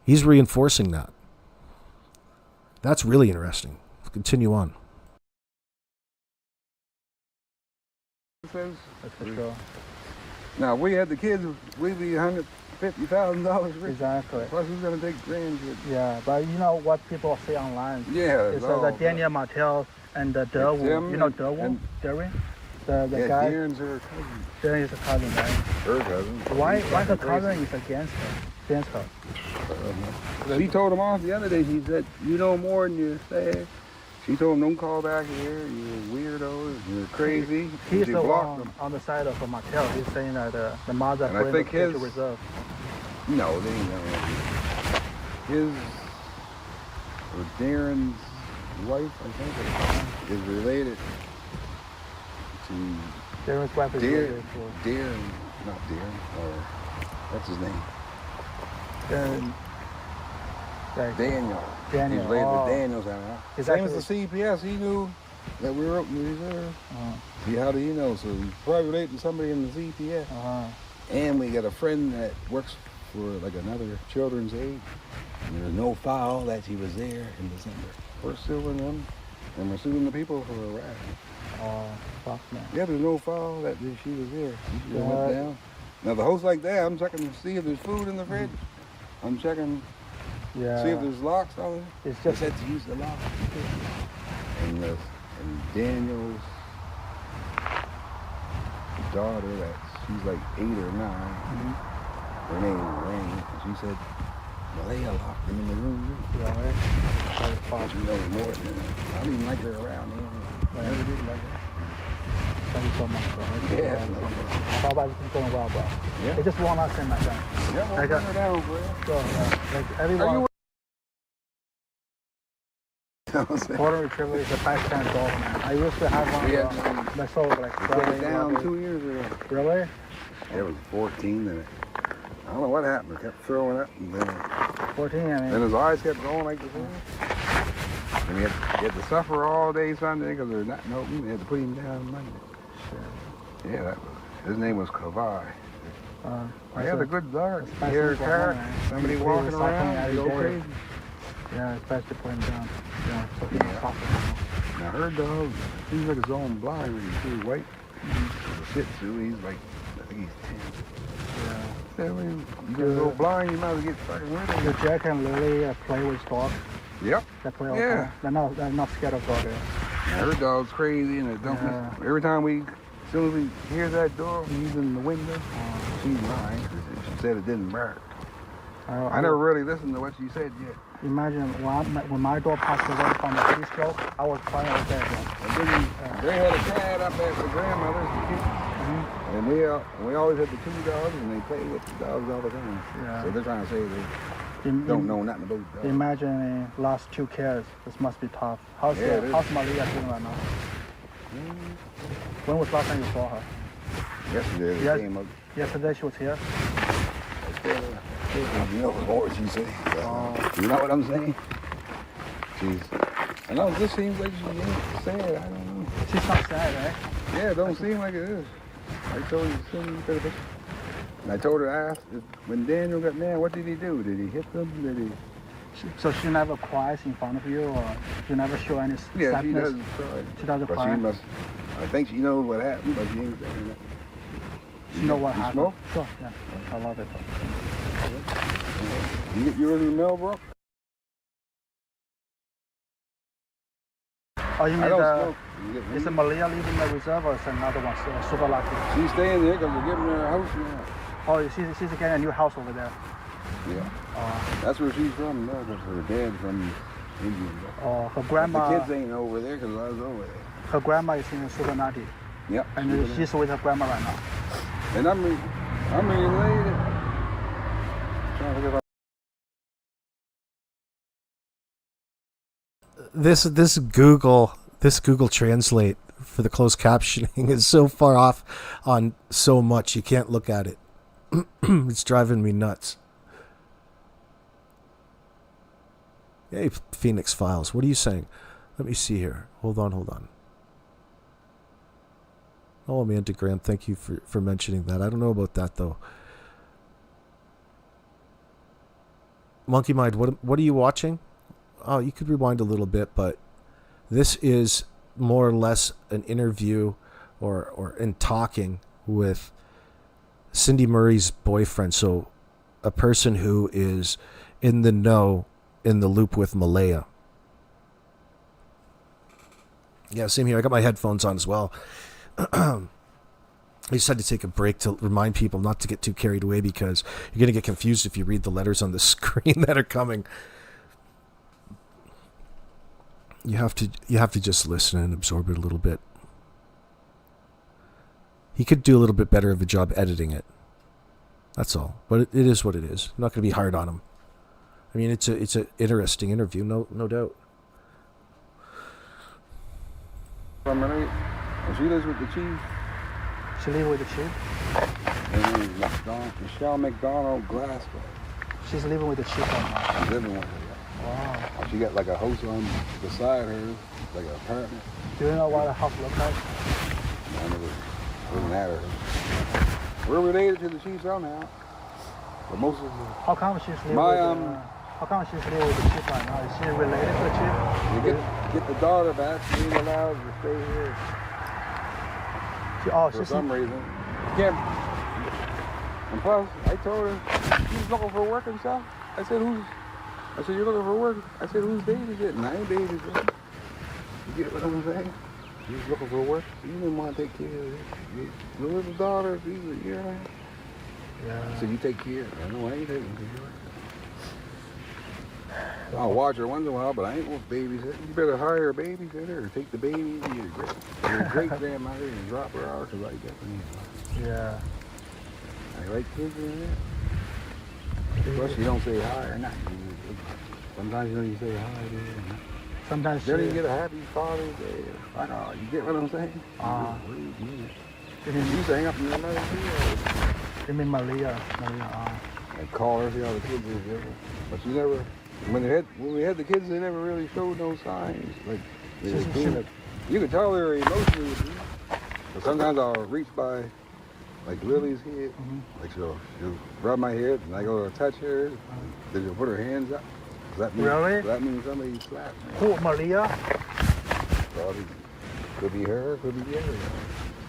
He's reinforcing that. That's really interesting. Let's continue on. Says, That's for sure. now, if we had the kids, we'd be $150,000 rich. Exactly. Plus, who's going to take grandkids? Yeah, but you know what people say online? Yeah, It says that Daniel MArtell and the Derwin, him you know and- Derwin? Derwin? The Yeah, guy? Darren's her cousin. Darren is a cousin, right? Her cousin. Why She's the fucking cousin is against her? crazy. She told him off the other day. She said, you know more than you say. She told him, don't call back here. You're weirdos. You're crazy. He's She the blocked one him. on the side of MArtell. He's saying that the mother And I put in think the special his- reserve. No, they ain't gonna his or Darren's wife, I think, is related to Darren's wife is Darren, related to Darren, not Darren, or What's his name? Daniel. He's laid with Daniel's out. Is Same that as the CPS, he knew that we were open reserve. See, how do you know? So he's probably related to somebody in the CPS. And we got a friend that works for like another children's aid. And there's no file that she was there in December. We're suing them, and we're suing the people for a rat. Oh, fuck, man. Yeah, there's no file that she was there. She just went down. Now the host like that, I'm checking to see if there's food in the fridge. I'm checking, see if there's locks on it. It's just said to use the lock. And Daniel's daughter, she's like 8 or 9. Her name is Rain. And she said, Maleyha locked him in the room. Yeah, right. She knows more than that. I don't even like her around here. I never did like that. Thank you so much, bro. Yeah. How about everything's going well, bro? Yeah. It's just one last thing like that. Yeah, we'll bring her down, bro. So, like everyone. Golden Retriever is a best-time dog, man. I used to have one. I sold like we put it down 2 years ago. Really? It was 14, and I don't know what happened. It kept throwing up, and then 14, I mean. then his eyes kept going like this. And he had to suffer all day Sunday because there's nothing open. They had to put him down Monday. Sure. Yeah, his name was Kavai. I had a good dog. You hear a car, somebody walking around, you go crazy. Yeah, especially put him down. Yeah, so he Now her dog, he's like his own blind when he's too white. The Shih Tzu, he's like, I think he's 10. Yeah. When you get so blind, you might as well get fucking rid of him. The Jack and Lily play with dogs. Yep. They play all the time. They're not scared of dogs. Now her dog's crazy and it don't every time as soon as we hear that door, he's in the window, she's lying. She said it didn't bark. I never really listened to what she said yet. Imagine when my dog passed away from a heat stroke, I was crying all day. And then they had a cat up at the grandmother's, the kids. And we always had the 2 dogs, and they play with the dogs all the time. Yeah. So they're trying to say they don't know nothing about dogs. Imagine last 2 kids. This must be tough. How's Maleyha doing right now? When was the last time you saw her? Yesterday they came up. Yesterday she was here? You know what she said. You know what I'm saying? I know, this seems like she ain't sad. I don't know. She's not sad, right? Yeah, it don't seem like it is. I told you, and I told her, I asked, when Daniel got mad, what did he do? Did he hit them? Did he? So she never cries in front of you, or you never show any sadness? Yeah, she doesn't cry. She doesn't but cry? I think she knows what happened, but she ain't saying that. You know what happened? Smoke? Sure, yeah. I love it. You get yours in Melbrook? Oh, you mean I don't smoke. is it Maleyha leaving the reserve, or is it another one, super lucky? She's staying there because we're giving her a house now. Oh, she's getting a new house over there. Yeah. That's where she's from, no, because her dad's from India. Oh, her grandma... The kids ain't over there because I was over there. Her grandma is in Sudanati. Yep. And she's with her grandma right now. And I'm related. Trying to get This Google Translate for the closed captioning is so far off on so much you can't look at it. It's driving me nuts. Hey, Phoenix Files, what are you saying? Let me see here. Hold on. Oh, Amanda Graham, thank you for mentioning that. I don't know about that, though. Monkey Mind, what are you watching? Oh, you could rewind a little bit, but this is more or less an interview or in talking with Cindy Murray's boyfriend. So a person who is in the know, in the loop with Maleyha. Yeah, same here. I got my headphones on as well. I just had to take a break to remind people not to get too carried away because you're going to get confused if you read the letters on the screen that are coming. You have to just listen and absorb it a little bit. He could do a little bit better of a job editing it. That's all. But it is what it is. I'm not going to be hard on him. I mean, it's an interesting interview, no doubt. She lives with the chief. She lives with the chief? Her name's Michelle McDonald Glasgow. She's living with the chick right now. She's living with her. Wow. She got like a house on beside her, like an apartment. Do you know what the house looks like? I never wasn't at her. We're related to the chief somehow. But most of the How come she's living My, with how come she's living with the chick right now? Is she related to the chick? you get the daughter back, she ain't allowed to stay here for She's some reason. Can't. And plus, I told her she's looking for work and stuff. I said, you're looking for work? I said, who's babysitting? I ain't babysitting. You get what I'm saying? She's looking for work. You didn't want to take care of it. Your little daughter, she's a year and a half. Yeah. So you take care of her. I know I ain't taking care of her. I'll watch her once in a while, but I ain't going to babysit. You better hire a babysitter or take the baby to your great-grandmother and drop her off because I definitely Yeah. I like kids in there. Plus, you don't say hi or nothing. Sometimes you don't even say hi to them. Sometimes Then you get a happy Father's Day. I know, you get what I'm saying? You used to hang up in your mother too. You mean Maleyha? Maleyha. I call her, see how the kids is different. But she never, when we had the kids, they never really showed no signs. Like, they just you could tell they were emotionally abused. But sometimes I'll reach by, like Lily's head, like she'll rub my head, and I go to touch her, then she'll put her hands up. Really? That means somebody slapped me. Who, Maleyha? Probably could be her, could be the other guy.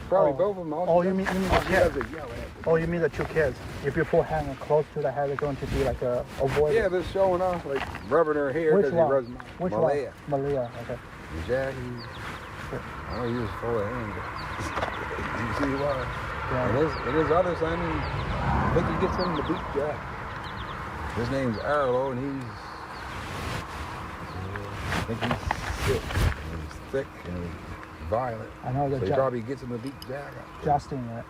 Probably both of them. Oh, you mean the kids? Yell at Oh, you mean the two kids? If you put hand close to the head, it's going to be like a avoid. Yeah, they're showing off, like rubbing her hair Which because he one? rubs Which Maleyha. one? Maleyha, okay. And Jack, he was full of anger. You see why? Yeah. And his other son, I think he gets him to beat Jack. His name's Arlo, and I think he's sick. And he's thick and he's violent. I know So that he probably gets him to beat Jack up. Justin, right?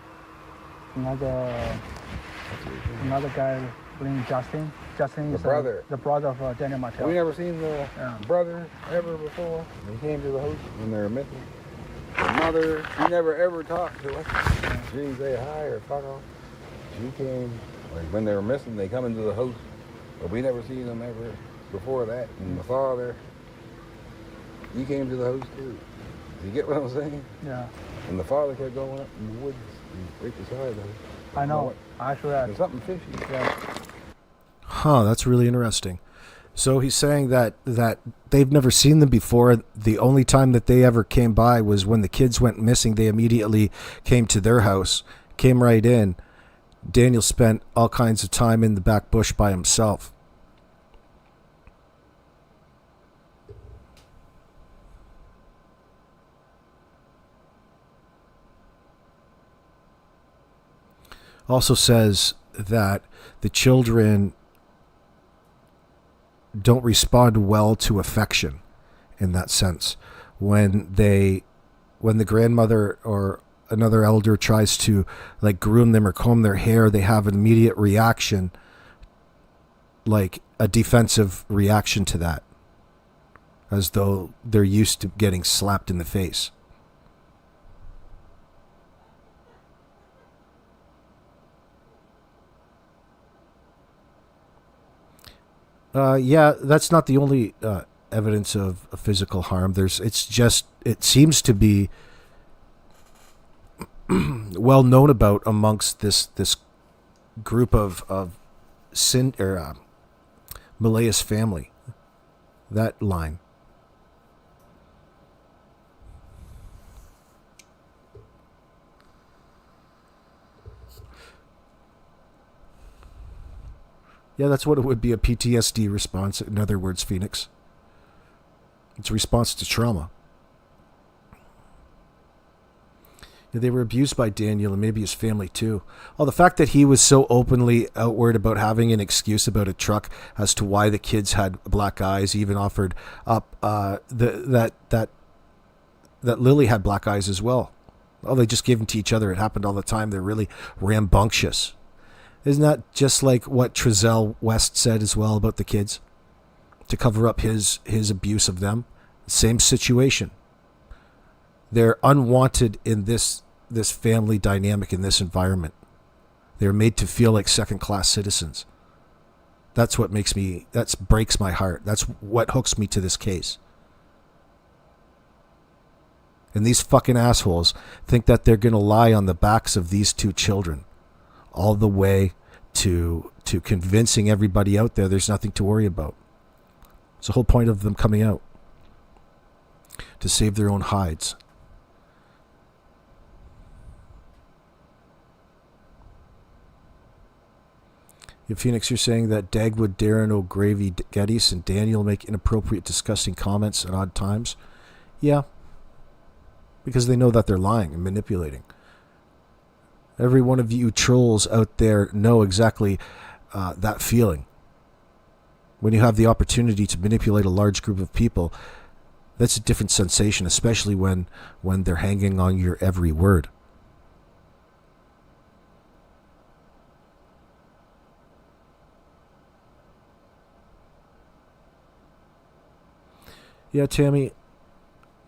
Another guy named Justin. Justin is the brother of Daniel MArtell. We never seen the brother ever before. He came to the house when they were missing. The mother, she never ever talked to us. She didn't say hi or fuck off. She came, like when they were missing, they come into the house. But we never seen them ever before that. And the father, he came to the house too. You get what I'm saying? Yeah. And the father kept going up in the woods right beside the house. I know. Actually, there's something fishy. Yeah. Huh, that's really interesting. So he's saying that they've never seen them before. The only time that they ever came by was when the kids went missing. They immediately came to their house, came right in. Daniel spent all kinds of time in the back bush by himself. Also says that the children don't respond well to affection in that sense. When the grandmother or another elder tries to like groom them or comb their hair, they have an immediate reaction, like a defensive reaction to that, as though they're used to getting slapped in the face. Yeah, that's not the only evidence of physical harm. It seems to be well known about amongst this group of Maleyha's family. That line. Yeah, that's what it would be, a PTSD response. In other words, Phoenix. It's a response to trauma. Yeah, they were abused by Daniel and maybe his family too. Oh, the fact that he was so openly outward about having an excuse about a truck as to why the kids had black eyes. He even offered up that Lily had black eyes as well. Oh, they just gave them to each other. It happened all the time. They're really rambunctious. Isn't that just like what Trezell West said as well about the kids? To cover up his abuse of them. Same situation. They're unwanted in this family dynamic, in this environment. They're made to feel like second-class citizens. That breaks my heart. That's what hooks me to this case. And these fucking assholes think that they're going to lie on the backs of these two children all the way to convincing everybody out there there's nothing to worry about. It's the whole point of them coming out. To save their own hides. In Phoenix, you're saying that Dagwood, Darren, O'Gravy, Geddes, and Daniel make inappropriate, disgusting comments at odd times? Yeah. Because they know that they're lying and manipulating. Every one of you trolls out there know exactly that feeling. When you have the opportunity to manipulate a large group of people, that's a different sensation, especially when they're hanging on your every word. Yeah, Tammy,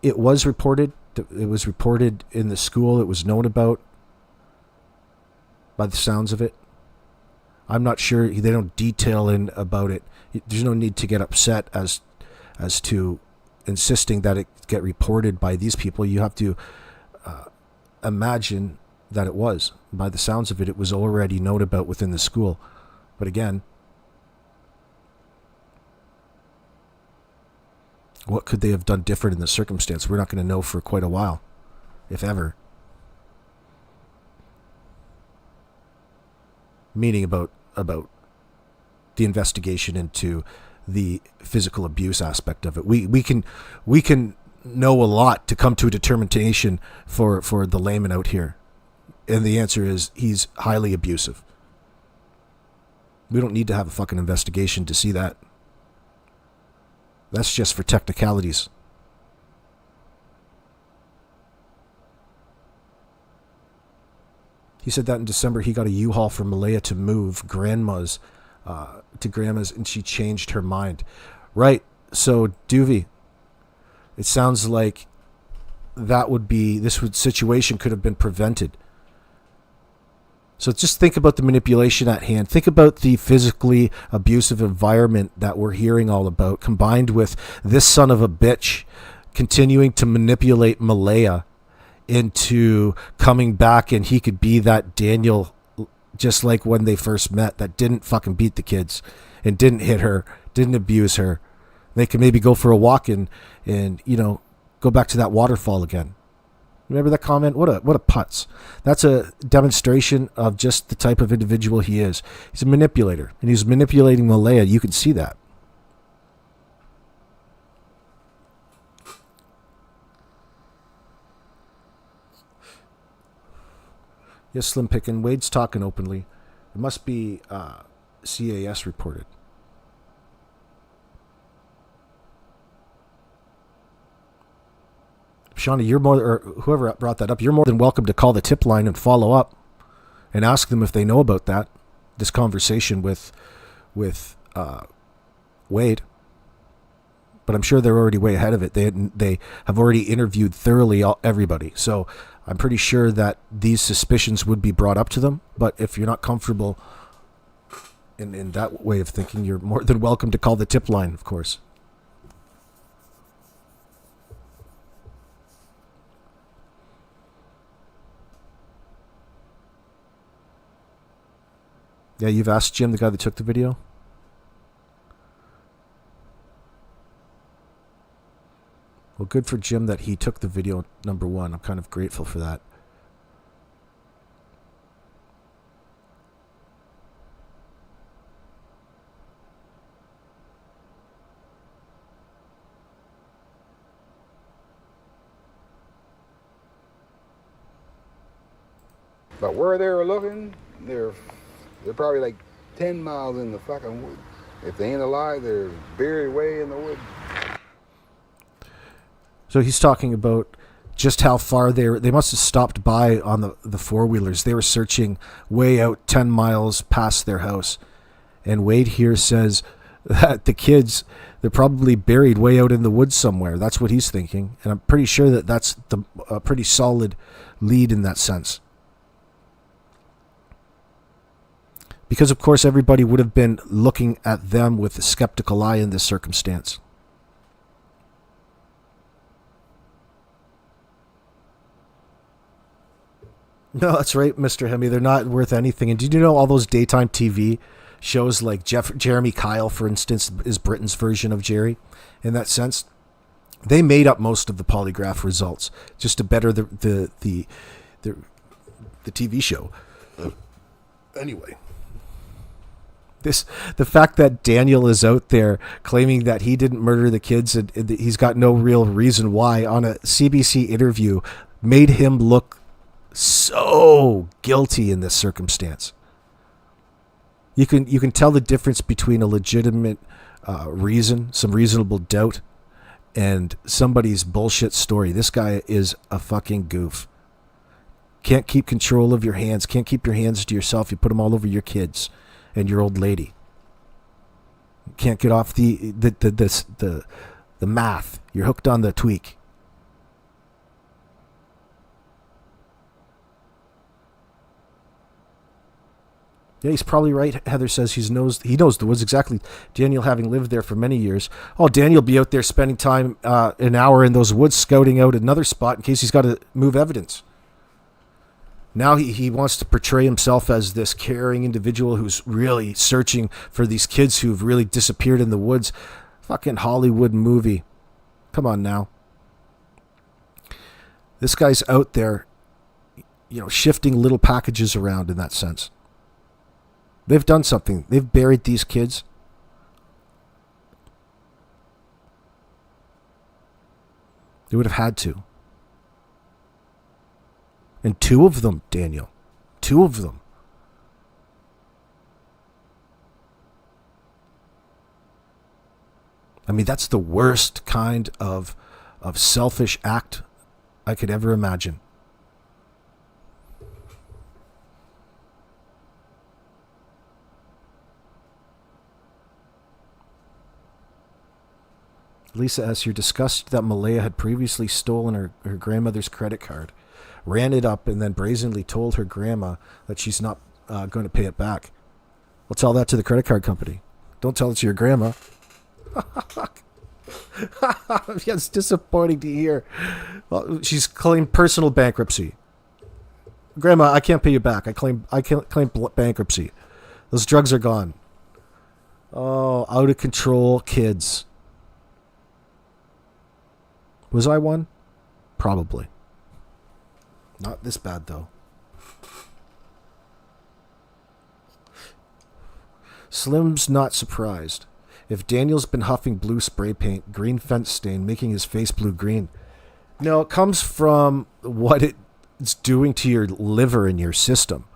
it was reported. It was reported in the school. It was known about by the sounds of it. I'm not sure. They don't detail in about it. There's no need to get upset as to insisting that it get reported by these people. You have to imagine that it was. By the sounds of it, it was already known about within the school. But again, what could they have done different in the circumstance? We're not going to know for quite a while, if ever. Meaning about the investigation into the physical abuse aspect of it. We can know a lot to come to a determination for the layman out here. And the answer is he's highly abusive. We don't need to have a fucking investigation to see that. That's just for technicalities. He said that in December he got a U-Haul from Maleyha to move grandma's to grandma's, and she changed her mind. Right. So Duvey, it sounds like situation could have been prevented. So just think about the manipulation at hand. Think about the physically abusive environment that we're hearing all about, combined with this son of a bitch continuing to manipulate Maleyha into coming back, and he could be that Daniel, just like when they first met, that didn't fucking beat the kids and didn't hit her, didn't abuse her. They could maybe go for a walk and go back to that waterfall again. Remember that comment? What a putz. That's a demonstration of just the type of individual he is. He's a manipulator, and he's manipulating Maleyha. You can see that. Yes, Slim Pickin. Wade's talking openly. It must be CAS reported. Shawnee, or whoever brought that up, you're more than welcome to call the tip line and follow up and ask them if they know about this conversation with Wade. But I'm sure they're already way ahead of it. They have already interviewed thoroughly everybody. So I'm pretty sure that these suspicions would be brought up to them. But if you're not comfortable in that way of thinking, you're more than welcome to call the tip line, of course. Yeah, you've asked Jim, the guy that took the video? Well, good for Jim that he took the video, number one. I'm kind of grateful for that. But where they were looking, they're probably like 10 miles in the fucking wood. If they ain't alive, they're buried away in the wood. So he's talking about just how far they must have stopped by on the four-wheelers. They were searching way out 10 miles past their house. And Wade here says that the kids, they're probably buried way out in the woods somewhere. That's what he's thinking. And I'm pretty sure that that's a pretty solid lead in that sense. Because, of course, everybody would have been looking at them with a skeptical eye in this circumstance. No, that's right, Mr. Hemi. They're not worth anything. And did you know all those daytime TV shows like Jeremy Kyle, for instance, is Britain's version of Jerry in that sense? They made up most of the polygraph results just to better the TV show. Anyway. The fact that Daniel is out there claiming that he didn't murder the kids and he's got no real reason why on a CBC interview made him look so guilty in this circumstance. You can tell the difference between a legitimate reason, some reasonable doubt, and somebody's bullshit story. This guy is a fucking goof. Can't keep control of your hands. Can't keep your hands to yourself. You put them all over your kids and your old lady. Can't get off the math. You're hooked on the tweak. Yeah, he's probably right. Heather says he knows the woods exactly. Daniel having lived there for many years. Oh, Daniel be out there spending time an hour in those woods scouting out another spot in case he's got to move evidence. Now he wants to portray himself as this caring individual who's really searching for these kids who've really disappeared in the woods. Fucking Hollywood movie. Come on now. This guy's out there, shifting little packages around in that sense. They've done something. They've buried these kids. They would have had to. And 2 of them, Daniel. 2 of them. I mean, that's the worst kind of selfish act I could ever imagine. Lisa asks, you're disgusted that Maleyha had previously stolen her grandmother's credit card, ran it up, and then brazenly told her grandma that she's not going to pay it back. Well, tell that to the credit card company. Don't tell it to your grandma. Yeah, it's disappointing to hear. Well, she's claimed personal bankruptcy. Grandma, I can't pay you back. I claim bankruptcy. Those drugs are gone. Oh, out of control kids. Was I one? Probably. Not this bad, though. Slim's not surprised. If Daniel's been huffing blue spray paint, green fence stain, making his face blue-green. No, it comes from what it's doing to your liver and your system.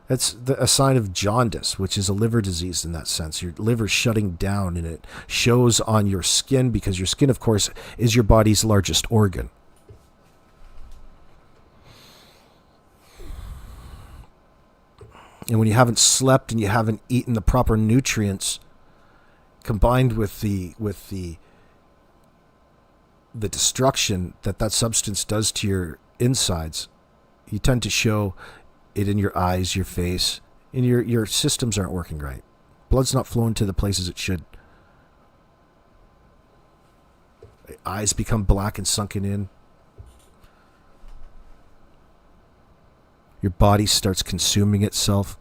It's a sign of jaundice, which is a liver disease in that sense. Your liver's shutting down, and it shows on your skin because your skin, of course, is your body's largest organ. And when you haven't slept and you haven't eaten the proper nutrients, combined with the destruction that substance does to your insides, you tend to show it in your eyes, your face, and your systems aren't working right. Blood's not flowing to the places it should. Eyes become black and sunken in. Your body starts consuming itself.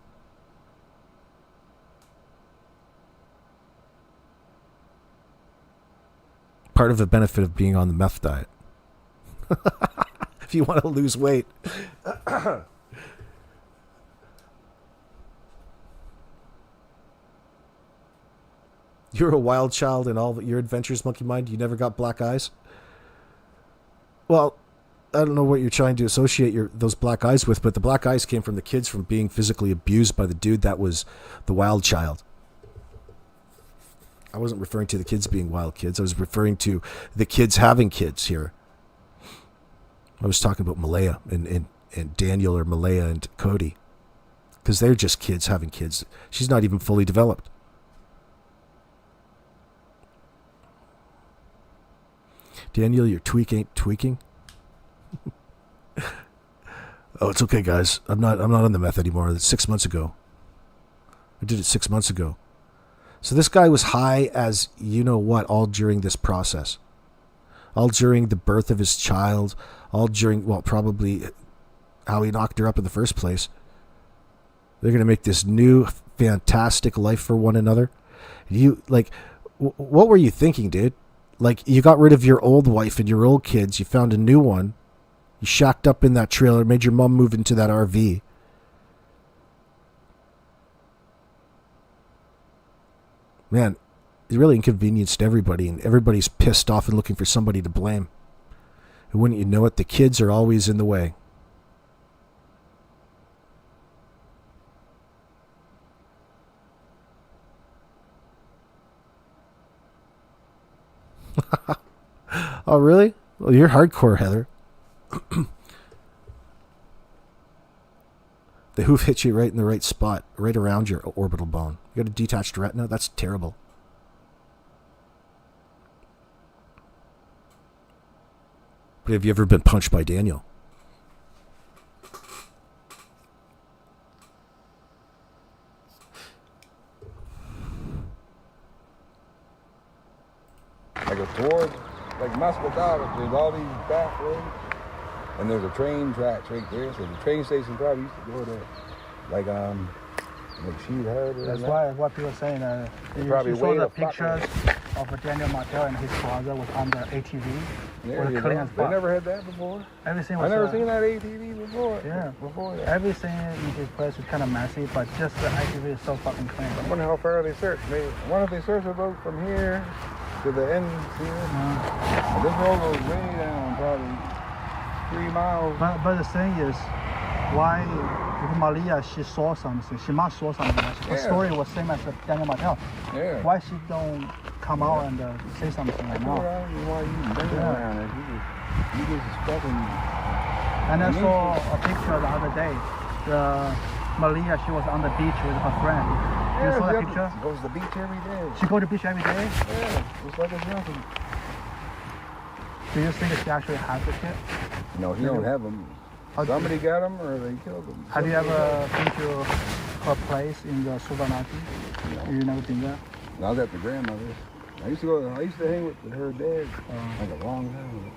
Part of the benefit of being on the meth diet. If you want to lose weight. You're a wild child in all your adventures, Monkey Mind. You never got black eyes? Well, I don't know what you're trying to associate those black eyes with, but the black eyes came from the kids from being physically abused by the dude that was the wild child. I wasn't referring to the kids being wild kids. I was referring to the kids having kids here. I was talking about Maleyha and Daniel, or Maleyha and Cody. Because they're just kids having kids. She's not even fully developed. Daniel, your tweak ain't tweaking. Oh, it's okay, guys. I'm not on the meth anymore. It's 6 months ago. I did it 6 months ago. So this guy was high as you know what all during this process. All during the birth of his child. All during, well, probably how he knocked her up in the first place. They're going to make this new fantastic life for one another. You, like, what were you thinking, dude? Like, you got rid of your old wife and your old kids. You found a new one. You shacked up in that trailer, made your mom move into that RV. Man, it really inconvenienced everybody, and everybody's pissed off and looking for somebody to blame. And wouldn't you know it, the kids are always in the way. Oh, really? Well, you're hardcore, Heather. The hoof hits you right in the right spot, right around your orbital bone. You got a detached retina? That's terrible. But have you ever been punched by Daniel? Like a towards, like Muscatata, there's all these back roads, and there's a train tracks right there. So the train station probably used to go to, like Sheet Harbor. That's why what people are saying. You saw the pictures of Daniel MArtell and his brother was on the ATV. Yeah, they never had that before. Everything was. I never seen that ATV before. Yeah, before that. Everything in this place is kind of messy, but just the ATV is so fucking clean. I wonder how far they searched. I wonder if they searched about from here to the end here. This road goes way down, probably 3 miles. But the thing is, why? Because Maleyha, she saw something. She must saw something. Her story was same as Daniel MArtell. Yeah. Why she don't come out and say something right now? Why you bring around it? You just fucking. And I saw a picture the other day. Maleyha, she was on the beach with her friend. You saw that picture? She goes to the beach every day. She go to the beach every day? Yeah, just like it's nothing. Do you think she actually has the kid? No, he don't have them. Somebody got him or they killed him. Have you ever been to her place in the Suvanati? No. You never been there? I was at the grandmother's. I used to hang with her dad like a long time ago.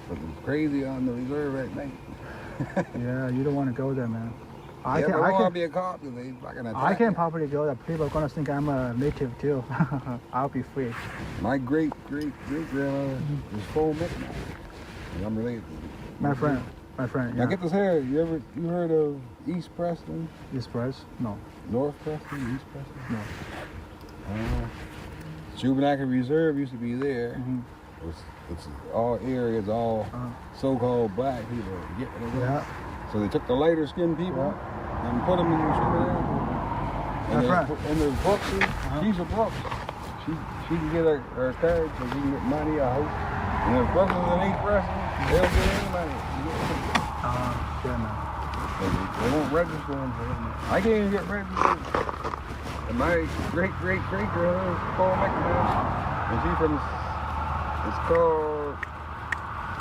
But it was crazy on the reserve at night. Yeah, you don't want to go there, man. I don't want to be a cop. They fucking attack I can me. probably go there. People are gonna think I'm a native too. I'll be free. My great grandmother was full Mi'kmaq. And I'm related to her. My friend. Yeah. Now get this here. You heard of East Preston? East Preston? No. North Preston? East Preston? No. Shubenacadie Reserve used to be there. Mm-hmm. It's all areas, all so-called black people. Yeah. So they took the lighter skinned people and put them in Shubenacadie. And there's Brooks. She's a Brooks. She can get her card so she can get money, a house. And if Brooks is an East Preston, they'll get any money. Yeah, man. They won't register them for them. I can't even get registered. And my great-great-great-grandmother is called McMahon. And she's from, it's called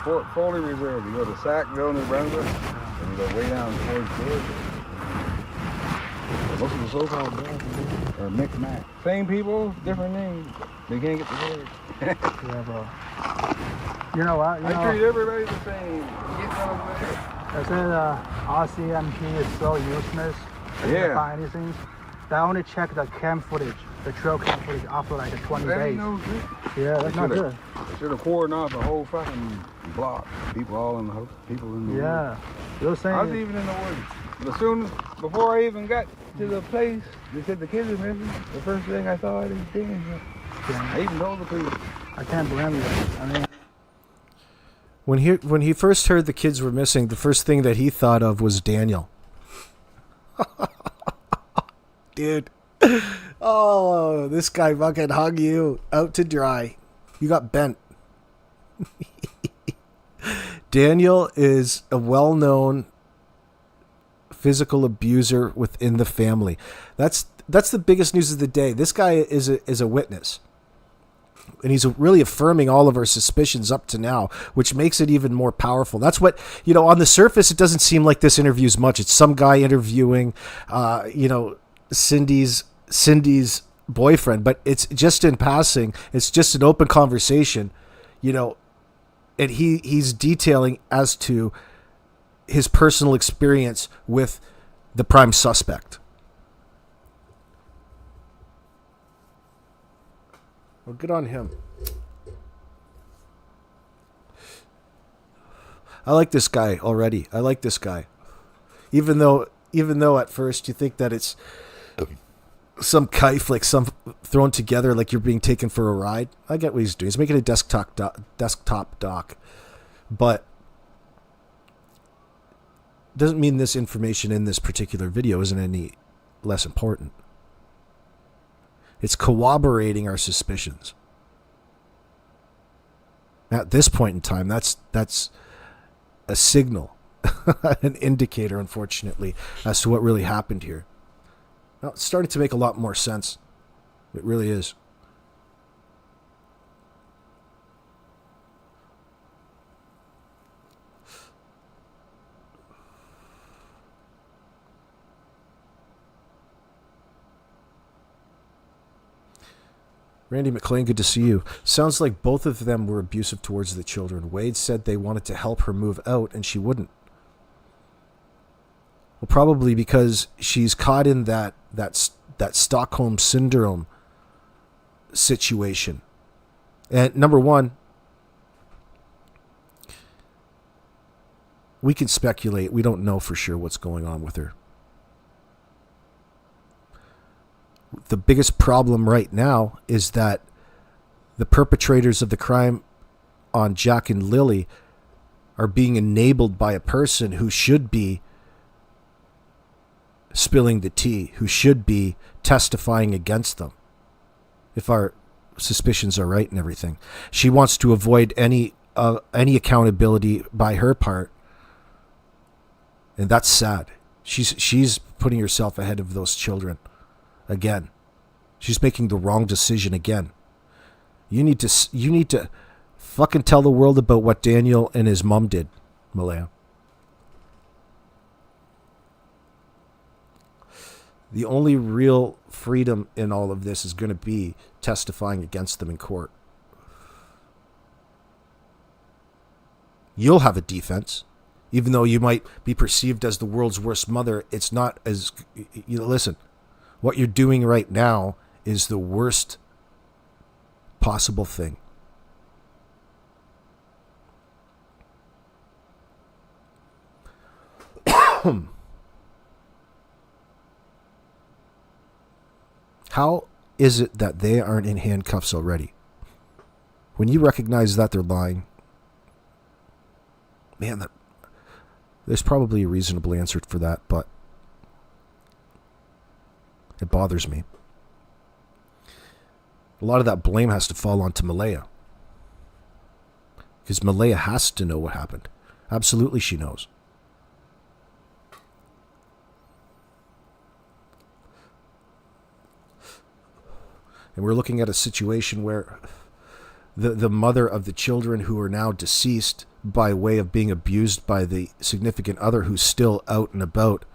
Fort Foley Reserve. You go to Sackville, New Brunswick, and you go way down towards Georgia. Most of the so-called blacks are Mi'kmaq. Same people, different names. They can't get the word. Yeah, bro. You know what? I treat everybody the same. Get them there. I said RCMP is so useless. They can't find anything. They only check the cam footage, the trail cam footage after like 20 that days. Ain't no good. Yeah, that's not good. They should have cordoned off the whole fucking block. People all in the house. People in the woods. You're saying I was even in the woods. But as soon as, before I even got to the place, they said the kids are missing. The first thing I thought is Daniel. I even told the police. I can't blame you. I mean, when he first heard the kids were missing, the first thing that he thought of was Daniel. Dude. Oh, this guy fucking hung you out to dry. You got bent. Daniel is a well-known physical abuser within the family. That's the biggest news of the day. This guy is a witness. And he's really affirming all of our suspicions up to now, which makes it even more powerful. That's what, on the surface, it doesn't seem like this interview's much. It's some guy interviewing, Cindy's boyfriend, but it's just in passing. It's just an open conversation, you know, and he's detailing as to his personal experience with the prime suspect. Well, good on him. I like this guy already. I like this guy. Even though at first you think that it's some qith, like some thrown together like you're being taken for a ride. I get what he's doing. He's making a desktop doc. But doesn't mean this information in this particular video isn't any less important. It's corroborating our suspicions. At this point in time, that's a signal, an indicator, unfortunately, as to what really happened here. Now, it's starting to make a lot more sense. It really is. Randy McLean, good to see you. Sounds like both of them were abusive towards the children. Wade said they wanted to help her move out, and she wouldn't. Well, probably because she's caught in that Stockholm Syndrome situation. And number one, we can speculate. We don't know for sure what's going on with her. The biggest problem right now is that the perpetrators of the crime on Jack and Lilly are being enabled by a person who should be spilling the tea, who should be testifying against them, if our suspicions are right and everything. She wants to avoid any accountability by her part, and that's sad. She's putting herself ahead of those children. Again, she's making the wrong decision again. You need to fucking tell the world about what Daniel and his mom did, Maleyha. The only real freedom in all of this is going to be testifying against them in court. You'll have a defense. Even though you might be perceived as the world's worst mother, it's not as... listen. What you're doing right now is the worst possible thing. How is it that they aren't in handcuffs already? When you recognize that they're lying, man, there's probably a reasonable answer for that, but it bothers me. A lot of that blame has to fall onto Maleyha. Because Maleyha has to know what happened. Absolutely she knows. And we're looking at a situation where the mother of the children who are now deceased by way of being abused by the significant other who's still out and about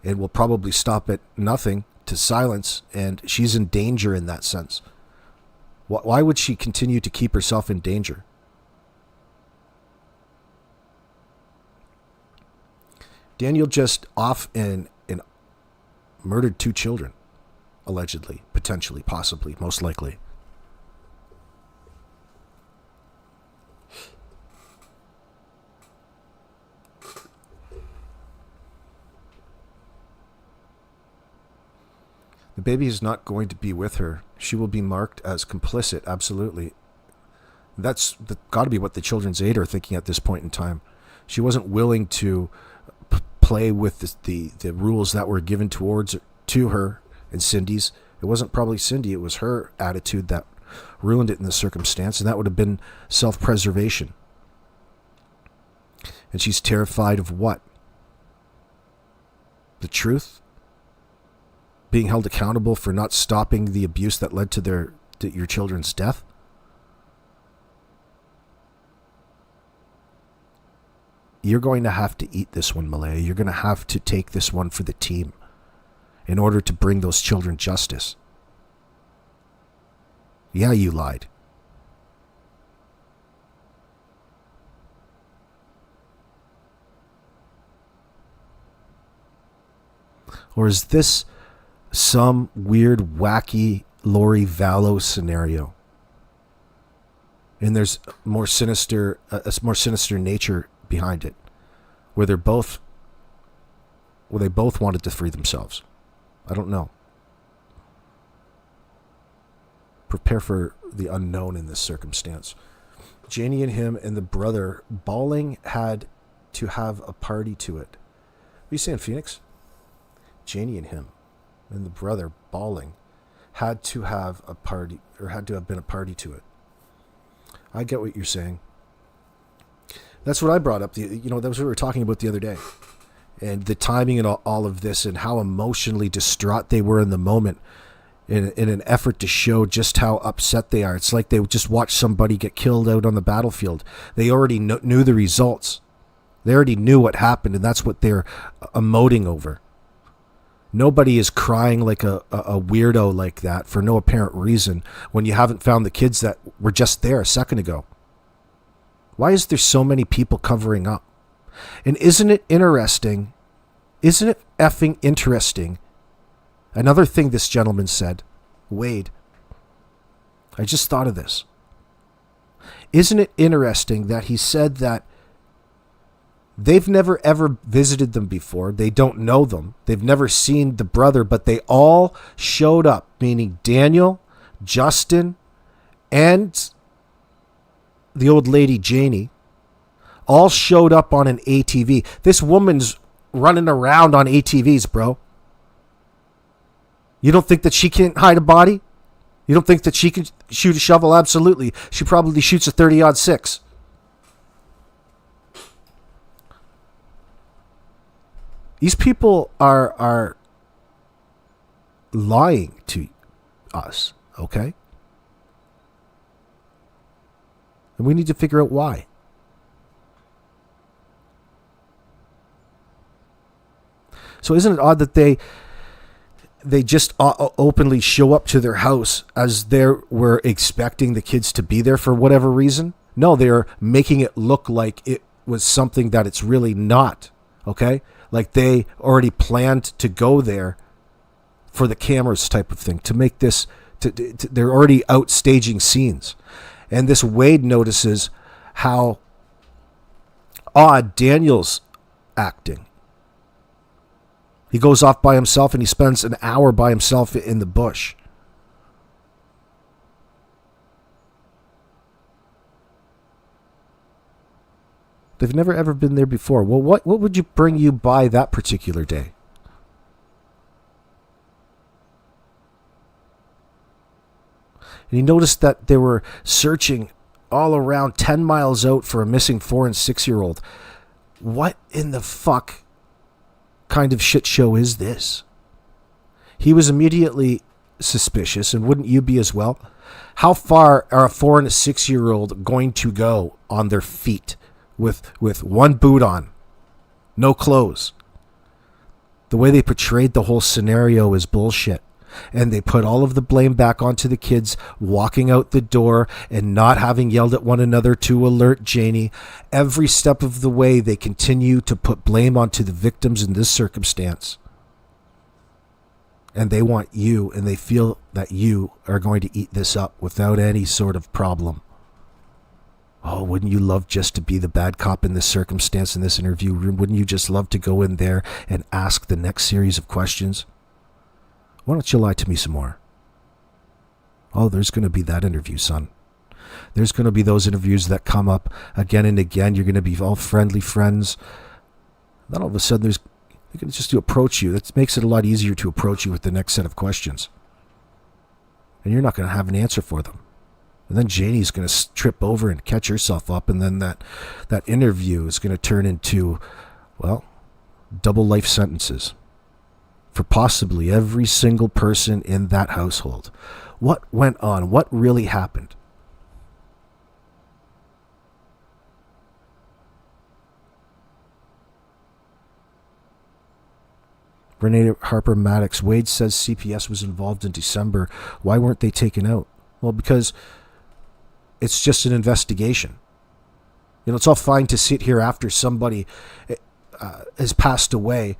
and will probably stop at nothing to silence, and she's in danger in that sense. Why would she continue to keep herself in danger? Daniel just off and murdered 2 children, allegedly, potentially, possibly, most likely. The baby is not going to be with her. She will be marked as complicit, absolutely. That's got to be what the children's aid are thinking at this point in time. She wasn't willing to play with the rules that were given to her and Cindy's. It wasn't probably Cindy, it was her attitude that ruined it in the circumstance, and that would have been self-preservation. And she's terrified of what? The truth? Being held accountable for not stopping the abuse that led to your children's death? You're going to have to eat this one, Maleyha. You're going to have to take this one for the team. in order to bring those children justice. Yeah, you lied. Or is this some weird, wacky Lori Vallow scenario? And there's a more sinister nature behind it, where they both wanted to free themselves. I don't know. Prepare for the unknown in this circumstance. Janie and him and the brother bawling had to have a party to it. What are you saying, Phoenix? Janie and him and the brother bawling had to have a party, or had to have been a party to it. I get what you're saying. That's what I brought up. That was what we were talking about the other day. And the timing and all of this, and how emotionally distraught they were in the moment, in an effort to show just how upset they are. It's like they just watched somebody get killed out on the battlefield. They already knew the results. They already knew what happened, and that's what they're emoting over. Nobody is crying like a weirdo like that for no apparent reason when you haven't found the kids that were just there a second ago. Why is there so many people covering up? And isn't it interesting? Isn't it effing interesting? Another thing this gentleman said, Wade, I just thought of this. Isn't it interesting that he said that they've never ever visited them before. They don't know them. They've never seen the brother, but they all showed up, meaning Daniel, Justin, and the old lady Janie, all showed up on an ATV. This woman's running around on ATVs, bro. You don't think that she can't hide a body? You don't think that she can shoot a shovel? Absolutely. She probably shoots a 30-06. These people are lying to us, okay? And we need to figure out why. So isn't it odd that they just openly show up to their house as they were expecting the kids to be there for whatever reason? No, they're making it look like it was something that it's really not, okay? Like they already planned to go there for the cameras type of thing, to make this, they're already out staging scenes. And this Wade notices how odd Daniel's acting. He goes off by himself and he spends an hour by himself in the bush. They've never ever been there before. Well, what would you bring you by that particular day? And he noticed that they were searching all around 10 miles out for a missing 4 and 6-year-old. What in the fuck kind of shit show is this? He was immediately suspicious, and wouldn't you be as well? How far are a 4 and a 6-year-old going to go on their feet with one boot on, no clothes? The way they portrayed the whole scenario is bullshit. And they put all of the blame back onto the kids walking out the door and not having yelled at one another to alert Janie. Every step of the way, they continue to put blame onto the victims in this circumstance. And they want you, and they feel that you are going to eat this up without any sort of problem. Oh, wouldn't you love just to be the bad cop in this circumstance, in this interview room? Wouldn't you just love to go in there and ask the next series of questions? Why don't you lie to me some more? Oh, there's going to be that interview, son. There's going to be those interviews that come up again and again. You're going to be all friendly friends. Then all of a sudden, they're going to just approach you. That makes it a lot easier to approach you with the next set of questions. And you're not going to have an answer for them. And then Janie's going to trip over and catch herself up. And then that interview is going to turn into, well, double life sentences for possibly every single person in that household. What went on? What really happened? Renee Harper Maddox. Wade says CPS was involved in December. Why weren't they taken out? Well, because it's just an investigation. You know, it's all fine to sit here after somebody has passed away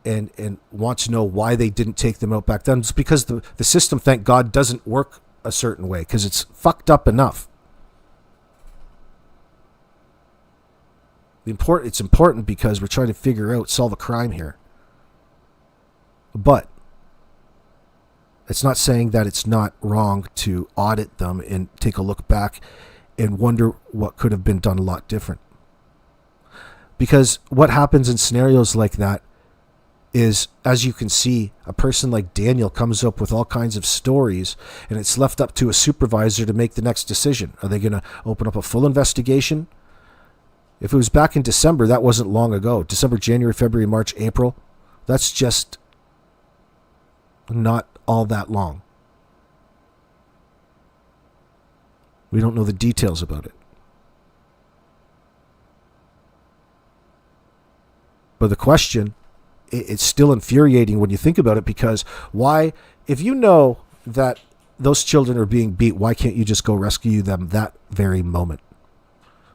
and want to know why they didn't take them out back then. It's because the system, thank God, doesn't work a certain way because it's fucked up enough. It's important because we're trying to figure out, solve a crime here. But it's not saying that it's not wrong to audit them and take a look back and wonder what could have been done a lot different. Because what happens in scenarios like that is, as you can see, a person like Daniel comes up with all kinds of stories, and it's left up to a supervisor to make the next decision. Are they going to open up a full investigation? If it was back in December, that wasn't long ago. December, January, February, March, April. That's just not all that long. We don't know the details about it. But the question, it's still infuriating when you think about it, because why, if you know that those children are being beat, why can't you just go rescue them that very moment?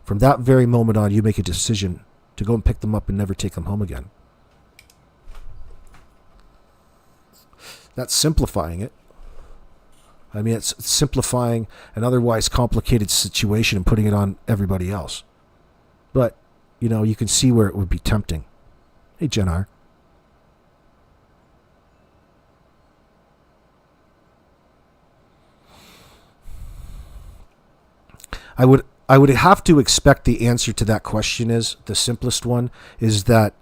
From that very moment on, you make a decision to go and pick them up and never take them home again. That's simplifying it. I mean, it's simplifying an otherwise complicated situation and putting it on everybody else. But, you know, you can see where it would be tempting. Hey, Jen R. I would have to expect the answer to that question is, the simplest one, is that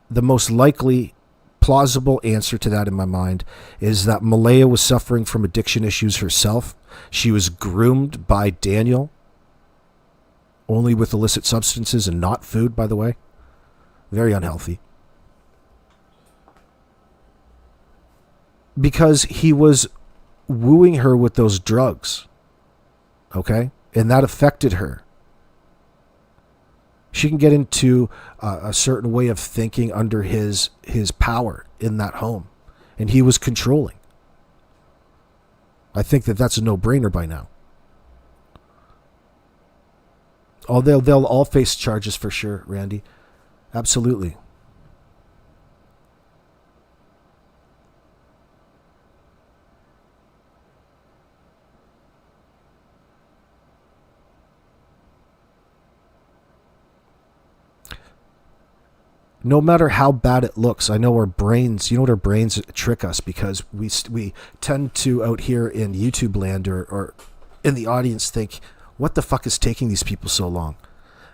the most likely plausible answer to that in my mind is that Maleyha was suffering from addiction issues herself. She was groomed by Daniel, only with illicit substances and not food, by the way. Very unhealthy. Because he was wooing her with those drugs. Okay? And that affected her. She can get into a certain way of thinking under his power in that home. And he was controlling. I think that that's a no-brainer by now. Oh, they'll all face charges for sure, Randy. Absolutely. No matter how bad it looks, I know our brains, you know what, our brains trick us, because we tend to, out here in YouTube land or in the audience, think, what the fuck is taking these people so long?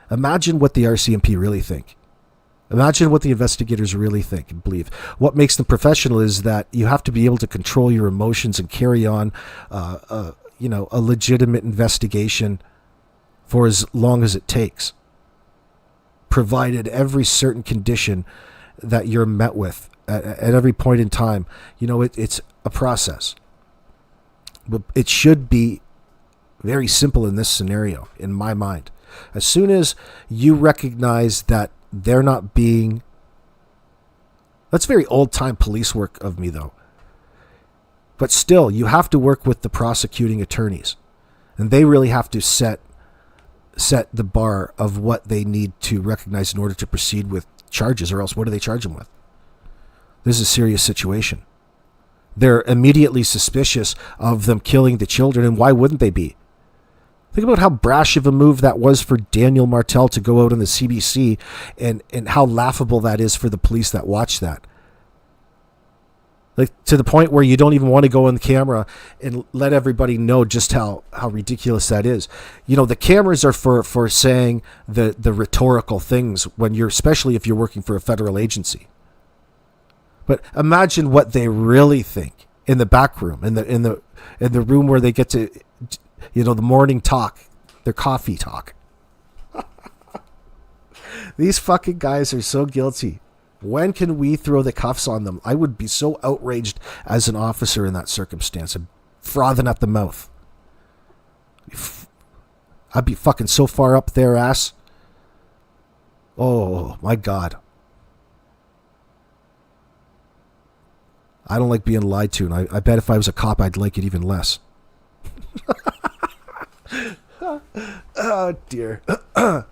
Imagine what the RCMP really think. Imagine what the investigators really think and believe. What makes them professional is that you have to be able to control your emotions and carry on a legitimate investigation for as long as it takes, provided every certain condition that you're met with at every point in time. You know, it's a process. But it should be very simple in this scenario, in my mind. As soon as you recognize that they're not being... That's very old-time police work of me, though. But still, you have to work with the prosecuting attorneys. And they really have to set the bar of what they need to recognize in order to proceed with charges, or else what do they charge them with? This is a serious situation. They're immediately suspicious of them killing the children, and why wouldn't they be? Think about how brash of a move that was for Daniel MArtell to go out on the CBC, and how laughable that is for the police that watch that. Like, to the point where you don't even want to go on the camera and let everybody know just how ridiculous that is. You know, the cameras are for saying the rhetorical things when you're, especially if you're working for a federal agency. But imagine what they really think in the back room, in the room where they get to, you know, the morning talk, their coffee talk. These fucking guys are so guilty. When can we throw the cuffs on them? I would be so outraged as an officer in that circumstance. I'm frothing at the mouth. I'd be fucking so far up their ass. Oh, my God. I don't like being lied to, and I bet if I was a cop, I'd like it even less. Oh, dear. A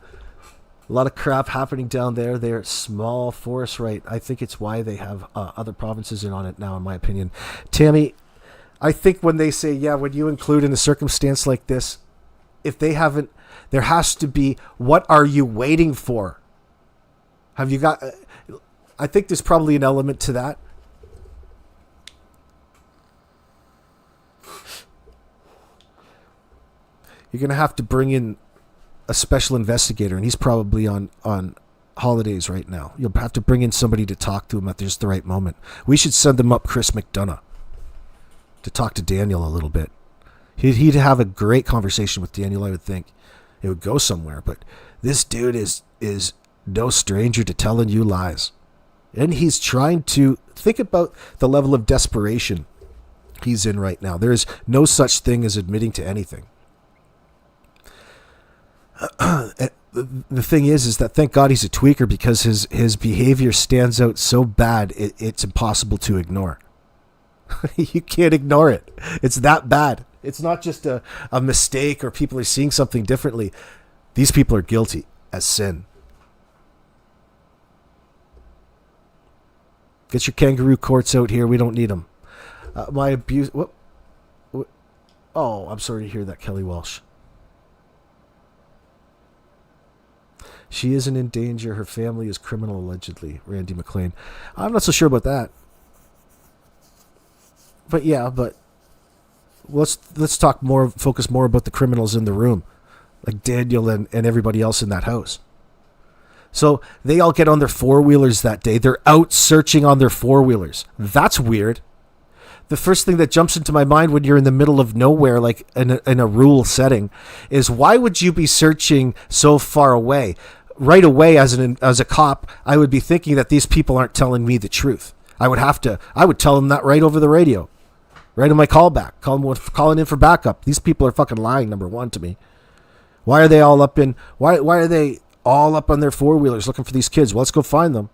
lot of crap happening down there. They're small forest, right? I think it's why they have other provinces in on it now, in my opinion. Tammy, I think when they say, yeah, when you include in a circumstance like this, if they haven't, there has to be, what are you waiting for? Have you got, I think there's probably an element to that. You're going to have to bring in a special investigator, and he's probably on holidays right now. You'll have to bring in somebody to talk to him at just the right moment. We should send him up Chris McDonough to talk to Daniel a little bit. He'd have a great conversation with Daniel, I would think. It would go somewhere, but this dude is no stranger to telling you lies. And he's trying to think about the level of desperation he's in right now. There is no such thing as admitting to anything. The thing is that thank God he's a tweaker, because his behavior stands out so bad it's impossible to ignore. You can't ignore it. It's that bad. It's not just a mistake or people are seeing something differently. These people are guilty as sin. Get your kangaroo courts out here. We don't need them. My abuse. What? Oh, I'm sorry to hear that, Kelly Walsh. She isn't in danger. Her family is criminal, allegedly. Randy McLean. I'm not so sure about that. But yeah, let's talk more, focus more about the criminals in the room, like Daniel and everybody else in that house. So they all get on their four-wheelers that day. They're out searching on their four-wheelers. That's weird. The first thing that jumps into my mind when you're in the middle of nowhere, like in a rural setting, is why would you be searching so far away? Right away, as a cop, I would be thinking that these people aren't telling me the truth. I would tell them that right over the radio, right in my callback, calling in for backup. These people are fucking lying. Number one, to me. Why are they all up in? Why are they all up on their four-wheelers looking for these kids? Well, let's go find them.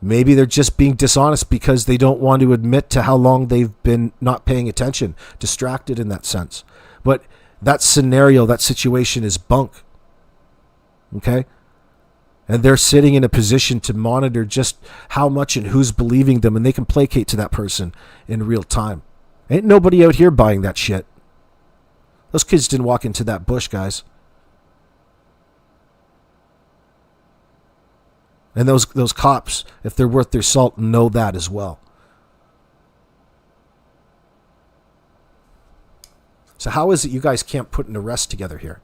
Maybe they're just being dishonest because they don't want to admit to how long they've been not paying attention, distracted in that sense. But that scenario, that situation is bunk. Okay? And they're sitting in a position to monitor just how much and who's believing them, and they can placate to that person in real time. Ain't nobody out here buying that shit. Those kids didn't walk into that bush, guys. And those cops, if they're worth their salt, know that as well. So how is it you guys can't put an arrest together here?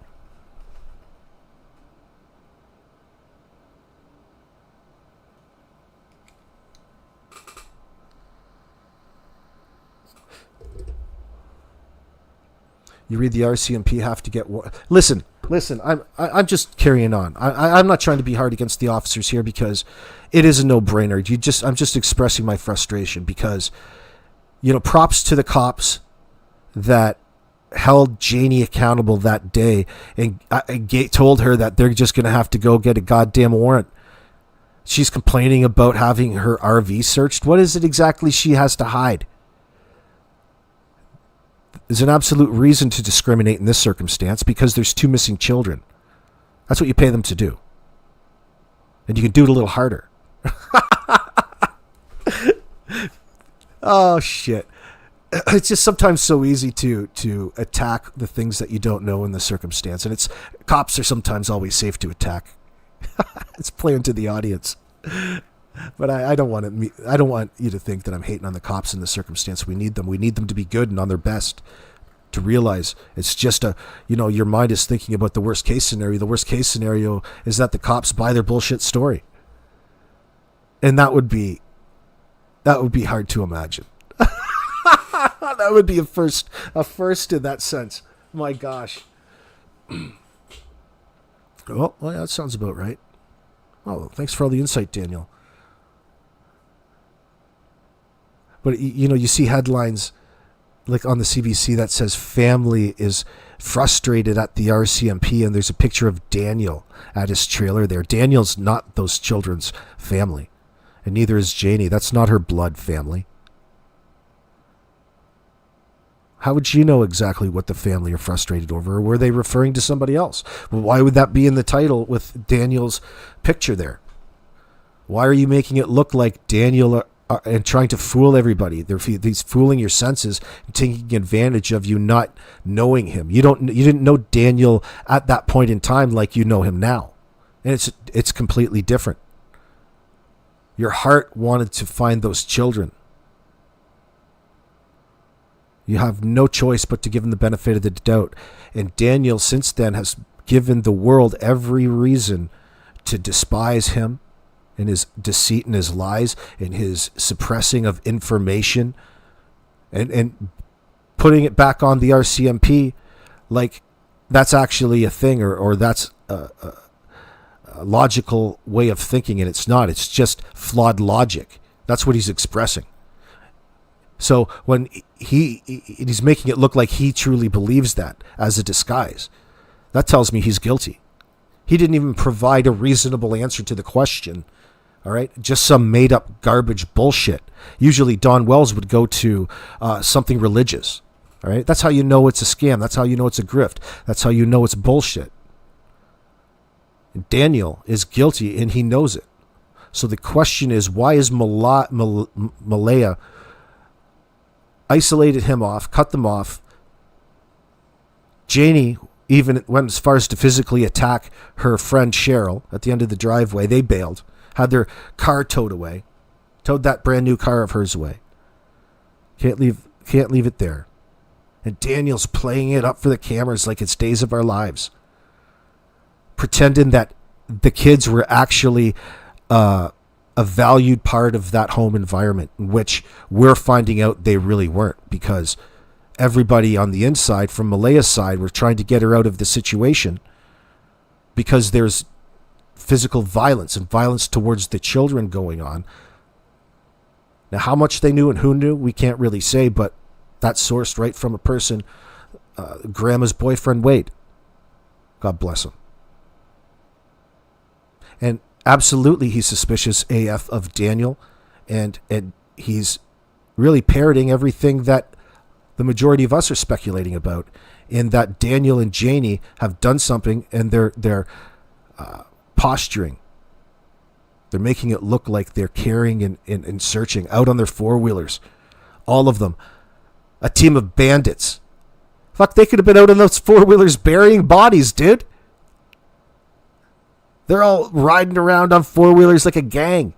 You read the RCMP have to get... Listen, I'm just carrying on. I'm not trying to be hard against the officers here because it is a no-brainer. I'm just expressing my frustration because, props to the cops that held Janie accountable that day and told her that they're just going to have to go get a goddamn warrant. She's complaining about having her RV searched. What is it exactly she has to hide? There's an absolute reason to discriminate in this circumstance because there's 2 missing children. That's what you pay them to do. And you can do it a little harder. Oh, shit. It's just sometimes so easy to attack the things that you don't know in the circumstance. And cops are sometimes always safe to attack. It's playing to the audience. But I don't want you to think that I'm hating on the cops in this circumstance. We need them. We need them to be good and on their best. To realize it's just your mind is thinking about the worst case scenario. The worst case scenario is that the cops buy their bullshit story. And that would be hard to imagine. That would be a first in that sense. My gosh. Well, that sounds about right. Oh, thanks for all the insight, Daniel. But, you see headlines like on the CBC that says family is frustrated at the RCMP, and there's a picture of Daniel at his trailer there. Daniel's not those children's family, and neither is Janie. That's not her blood family. How would you know exactly what the family are frustrated over? Or were they referring to somebody else? Well, why would that be in the title with Daniel's picture there? Why are you making it look like Daniel and trying to fool everybody? He's fooling your senses and taking advantage of you not knowing him. You didn't know Daniel at that point in time like you know him now. And it's completely different. Your heart wanted to find those children. You have no choice but to give him the benefit of the doubt. And Daniel, since then, has given the world every reason to despise him and his deceit and his lies and his suppressing of information and putting it back on the RCMP like that's actually a thing or that's a logical way of thinking, and it's not. It's just flawed logic. That's what he's expressing. So when he's making it look like he truly believes that as a disguise, that tells me he's guilty. He didn't even provide a reasonable answer to the question. All right, just some made up garbage bullshit. Usually Don Wells would go to something religious. All right, that's how you know it's a scam. That's how you know it's a grift. That's how you know it's bullshit. And Daniel is guilty and he knows it. So the question is, why is Maleyha isolated him off, cut them off? Janie even went as far as to physically attack her friend Cheryl at the end of the driveway. They bailed, had their car towed away, towed that brand new car of hers away. Can't leave it there. And Daniel's playing it up for the cameras like it's Days of Our Lives, pretending that the kids were actually a valued part of that home environment, which we're finding out they really weren't, because everybody on the inside from Maleyha's side were trying to get her out of the situation because there's physical violence and violence towards the children going on. Now, how much they knew and who knew, we can't really say, but that's sourced right from a person, Grandma's boyfriend, Wade. God bless him. And absolutely, he's suspicious AF of Daniel, and he's really parroting everything that the majority of us are speculating about, in that Daniel and Janie have done something, and they're posturing. They're making it look like they're carrying and searching out on their four-wheelers. All of them. A team of bandits. Fuck, they could have been out on those four-wheelers burying bodies, dude. They're all riding around on four-wheelers like a gang.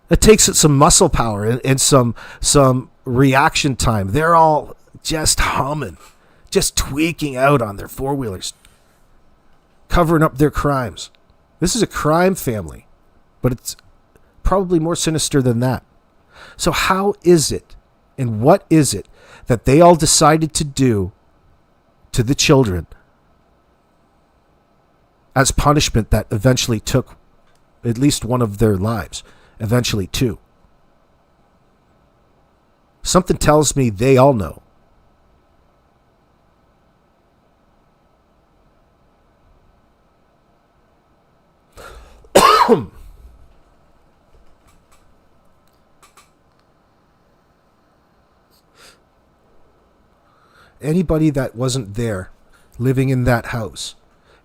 It takes some muscle power and some reaction time. They're all just humming, just tweaking out on their four-wheelers, covering up their crimes. This is a crime family, but it's probably more sinister than that. So how is it, and what is it, that they all decided to do to the children as punishment that eventually took at least one of their lives, eventually two? Something tells me they all know. Anybody that wasn't there living in that house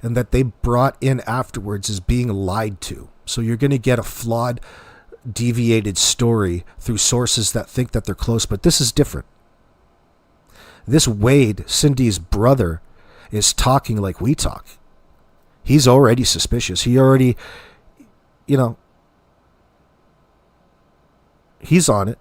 and that they brought in afterwards is being lied to. So you're going to get a flawed, deviated story through sources that think that they're close, but this is different. This Wade, Cindy's brother, is talking like we talk. He's already suspicious. He already, he's on it.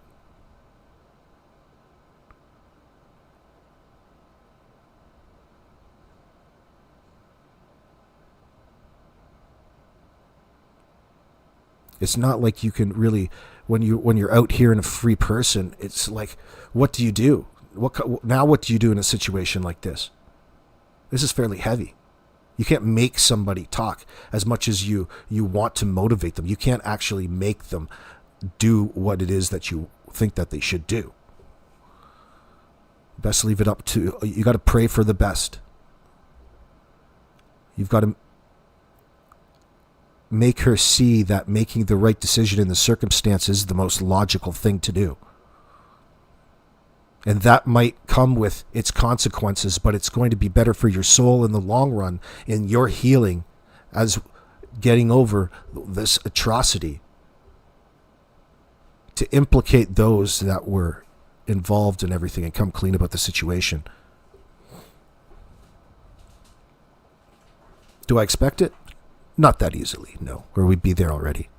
It's not like you can really, when you're out here and a free person, it's like, what do you do? What do you do in a situation like this? This is fairly heavy. You can't make somebody talk as much as you want to motivate them. You can't actually make them do what it is that you think that they should do. Best leave it up to, you got to pray for the best. You've got to make her see that making the right decision in the circumstances is the most logical thing to do. And that might come with its consequences, but it's going to be better for your soul in the long run, in your healing, as getting over this atrocity, to implicate those that were involved in everything and come clean about the situation. Do I expect it? Not that easily, no, or we'd be there already.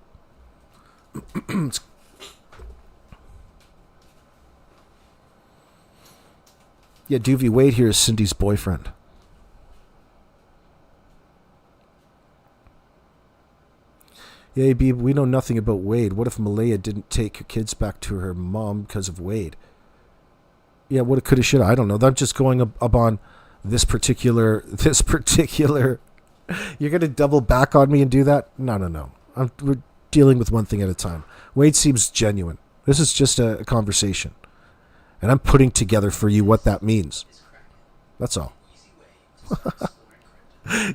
Yeah, Doovie Wade here is Cindy's boyfriend. Yeah, Beeb, we know nothing about Wade. What if Maleyha didn't take her kids back to her mom because of Wade? Yeah, what it coulda, shoulda, I don't know. I'm just going up on this particular. You're gonna double back on me and do that? No. We're dealing with one thing at a time. Wade seems genuine. This is just a conversation, and I'm putting together for you what that means. That's all.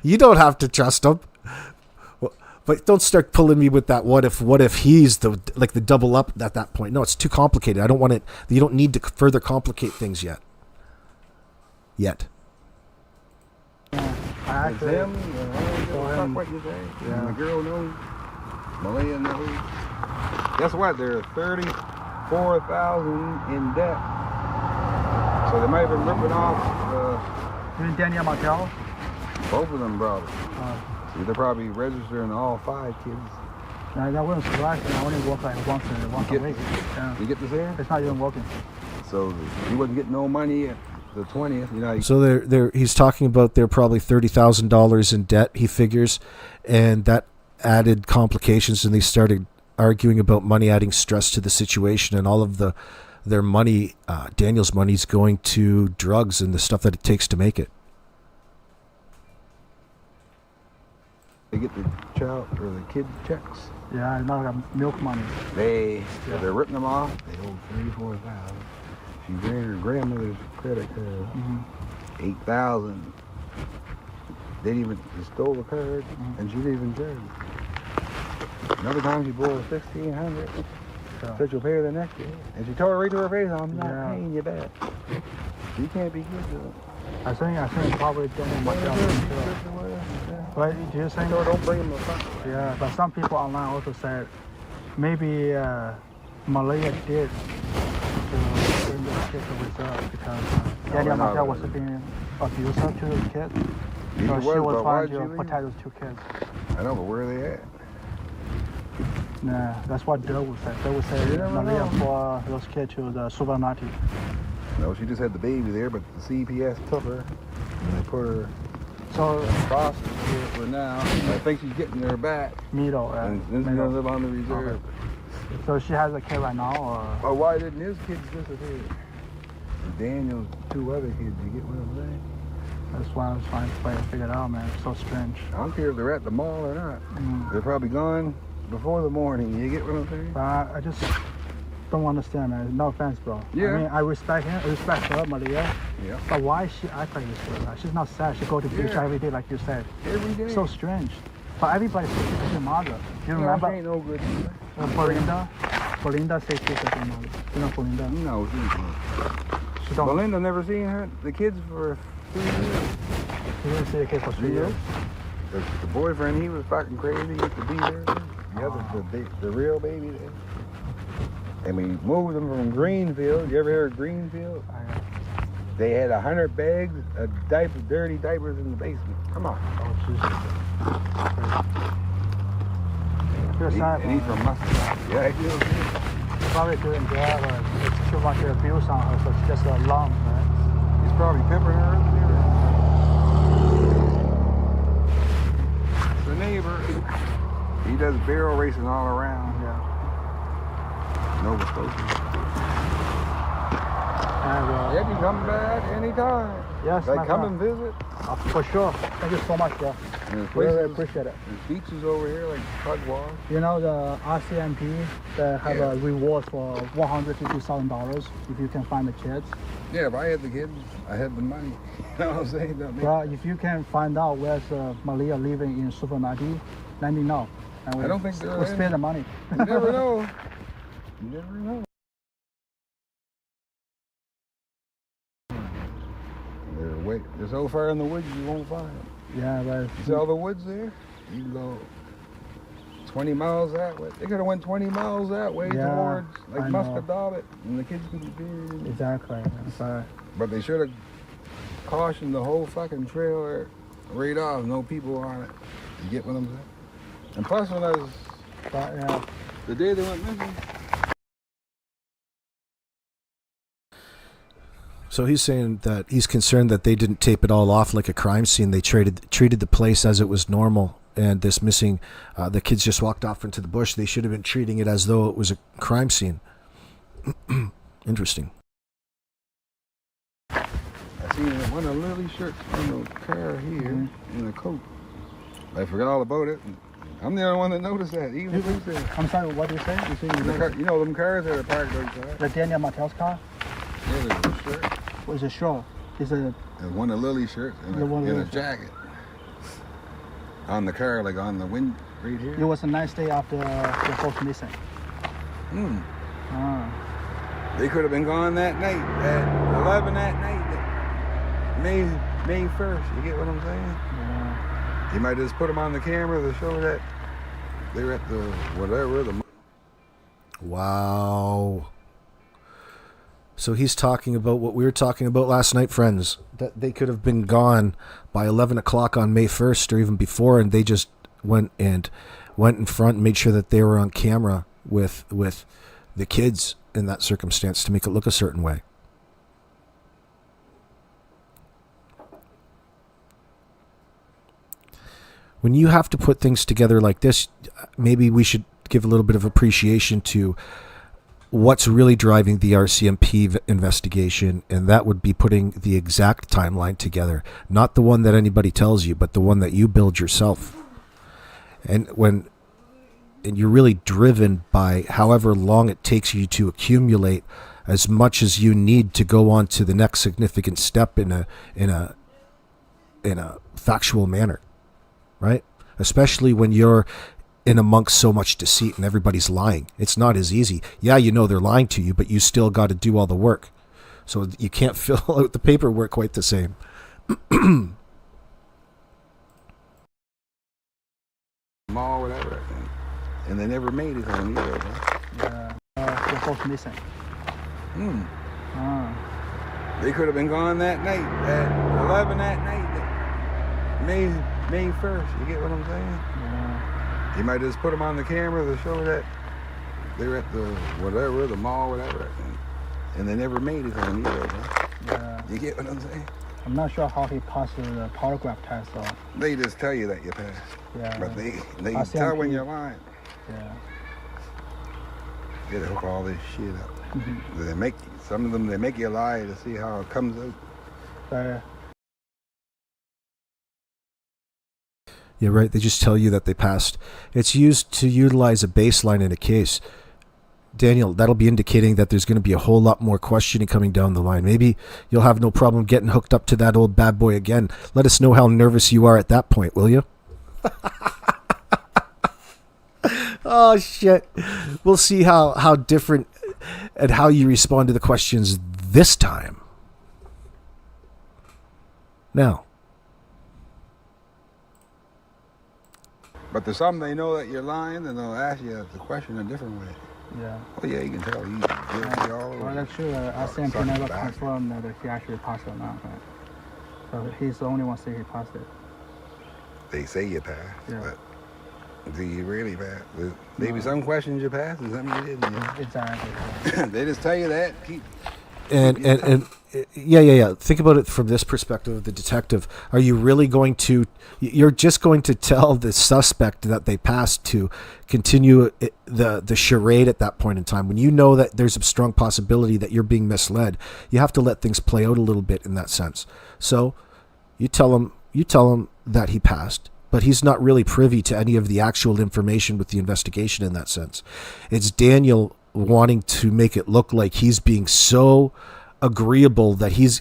You don't have to trust him. But don't start pulling me with that. What if he's the double up at that point? No, it's too complicated. I don't want it. You don't need to further complicate things yet. Yeah, It's him. Talk what you say. Yeah. The girl knows. Maleyha knows. Guess what? They're 34,000 in debt. So they might have been ripping off Even Daniel MArtell. both of them brothers. So they're probably registering all 5 kids. No, that wouldn't surprise me. I only work like once a week. Yeah. You get this here? It's not even working. So he wasn't getting no money at the 20th. You know. So he's talking about they're probably $30,000 in debt, he figures, and that added complications, and they started arguing about money adding stress to the situation, and all of their money, Daniel's money's going to drugs and the stuff that it takes to make it. They get the child or the kid checks. Yeah, not like milk money. They're ripping them off. They owe 34,000. She ran her grandmother's credit card. 8,000. They stole the card, and she didn't even charge. Another time she borrowed 1,600. Said she'll pay her the next year, and she told her right to her face, "I'm not paying you back." You can't be good to her. I think probably Daniel MArtell. But do you think? Don't bring them up. Yeah, but some people online also said maybe Maleyha did to bring the kid to reserve because Daniel MArtell was being abusive to his kid. So she was trying to protect those 2 kids. I know, but where are they at? Nah, that's what Doe would say. They would say Maleyha for those kids to the supermarket. No, she just had the baby there, but the CPS took her and they put her So foster here for now. I think she's getting her back. middle. And then she's gonna live on the reserve. Okay. So she has a kid right now, or? Oh, why didn't his kids disappear? Daniel's 2 other kids, you get what I'm saying? That's why I was trying to figure it out, man. It's so strange. I don't care if they're at the mall or not. They're probably gone before the morning, you get what I'm saying? But I just don't understand, man. No offense, bro. Yeah. I mean, I respect him. I respect her, Maleyha. Yeah. But why she act like this? Bro? She's not sad. She go to beach every day, like you said. Every day. So strange. But everybody says she's your mother. You remember? She ain't no good. Belinda says she's your mother. You know Belinda? No, she ain't. She don't. Belinda never seen the kids for 3 years. She didn't see the kid for 3 years. The boyfriend, he was fucking crazy. He used to be there. The real baby there. And we moved them from Greenfield. You ever hear of Greenfield? They had 100 bags of dirty diapers in the basement. Come on. Oh, Jesus. I feel sad. And he's from Mustang. Yeah, he feels good. Probably doing bad, but it's too much abuse on her, so it's just a lump, right? He's probably pimping her. The neighbor, he does barrel racing all around. Yeah. Nova Scotia. And, Yeah, you come back anytime. yes, Like, my come friend. and visit. For sure. Thank you so much, bro. And there's Really places, appreciate it. there's beaches over here, like Pugwash. You know the RCMP that have a reward for $150,000 if you can find the kids. Yeah, if I had the kids, I had the money. You know what I'm saying? Don't make- Well, if you can find out where's Maleyha living in Supernati, let me know. And I don't think they're we'll in. spend the money. You never know. You never know. They're so far in the woods you won't find them. Yeah, but You see all the woods there? You can go 20 miles that way. They could have went 20 miles that way Yeah, towards like I know. Muscadot, and the kids could be buried. exactly. But they should have cautioned the whole fucking trailer right off. No people on it. You get what I'm saying? And plus, when I was Yeah. the day they went missing. So he's saying that he's concerned that they didn't tape it all off like a crime scene. They treated the place as it was normal, and this missing, the kids just walked off into the bush. They should have been treating it as though it was a crime scene. Interesting. I seen one of Lilly's shirts on the car here in a coat. I forgot all about it. I'm the only one that noticed that. Even he said, I'm sorry, what did you say? You see you know them cars that are parked outside. the Daniel MArtell's car? Yeah, there's a shirt. Was it short? Is it There's one of Lily's shirts and The one a Lilly's. jacket. On the car, like on the wind right here. it was a nice day after the folks missing. Hmm. Ah. They could have been gone that night, at 11 that night, May 1st. You get what I'm saying? Yeah. You might just put them on the camera to show that they were at the whatever. Wow. So he's talking about what we were talking about last night, friends, that they could have been gone by 11 o'clock on May 1st or even before, and they just went in front and made sure that they were on camera with the kids in that circumstance to make it look a certain way. When you have to put things together like this, maybe we should give a little bit of appreciation to what's really driving the RCMP investigation, and that would be putting the exact timeline together, not the one that anybody tells you, but the one that you build yourself. And you're really driven by however long it takes you to accumulate as much as you need to go on to the next significant step in a factual manner, right? Especially when you're in amongst so much deceit and everybody's lying. It's not as easy. Yeah, you know they're lying to you, but you still got to do all the work. So you can't fill out the paperwork quite the same. Mall, whatever. And they never made it on either. Huh? Yeah. The folks missing. Hmm. Ah. They could have been gone that night, at 11 that night, May 1st. You get what I'm saying? Yeah. You might just put them on the camera to show that they were at the whatever, the mall, whatever. And they never made it on either. Huh? Yeah. You get what I'm saying? I'm not sure how he passed the polygraph test though. They just tell you that you passed. Yeah. But they RCMP. tell when you're lying. Yeah. They hook all this shit up. Mm-hmm. They make some of them. They make you lie to see how it comes out. Yeah, right. They just tell you that they passed. It's used to utilize a baseline in a case. Daniel, that'll be indicating that there's going to be a whole lot more questioning coming down the line. Maybe you'll have no problem getting hooked up to that old bad boy again. Let us know how nervous you are at that point, will you? Oh, shit. We'll see how different and how you respond to the questions this time. Now. But there's some they know that you're lying, and they'll ask you the question a different way. Yeah. Oh yeah, you can tell he's guilty all over. Well, actually, RCMP never confirmed that he actually passed or not. Right? So he's the only one saying he passed it. They say you passed, Yeah. but do you really pass? Maybe some questions you passed, and some you didn't. Yeah. Exactly. They just tell you that. And yeah. Think about it from this perspective of the detective. Are you really going to? You're just going to tell the suspect that they passed to continue the charade at that point in time when you know that there's a strong possibility that you're being misled. You have to let things play out a little bit in that sense. So you tell him that he passed, but he's not really privy to any of the actual information with the investigation in that sense. It's Daniel wanting to make it look like he's being so agreeable that he's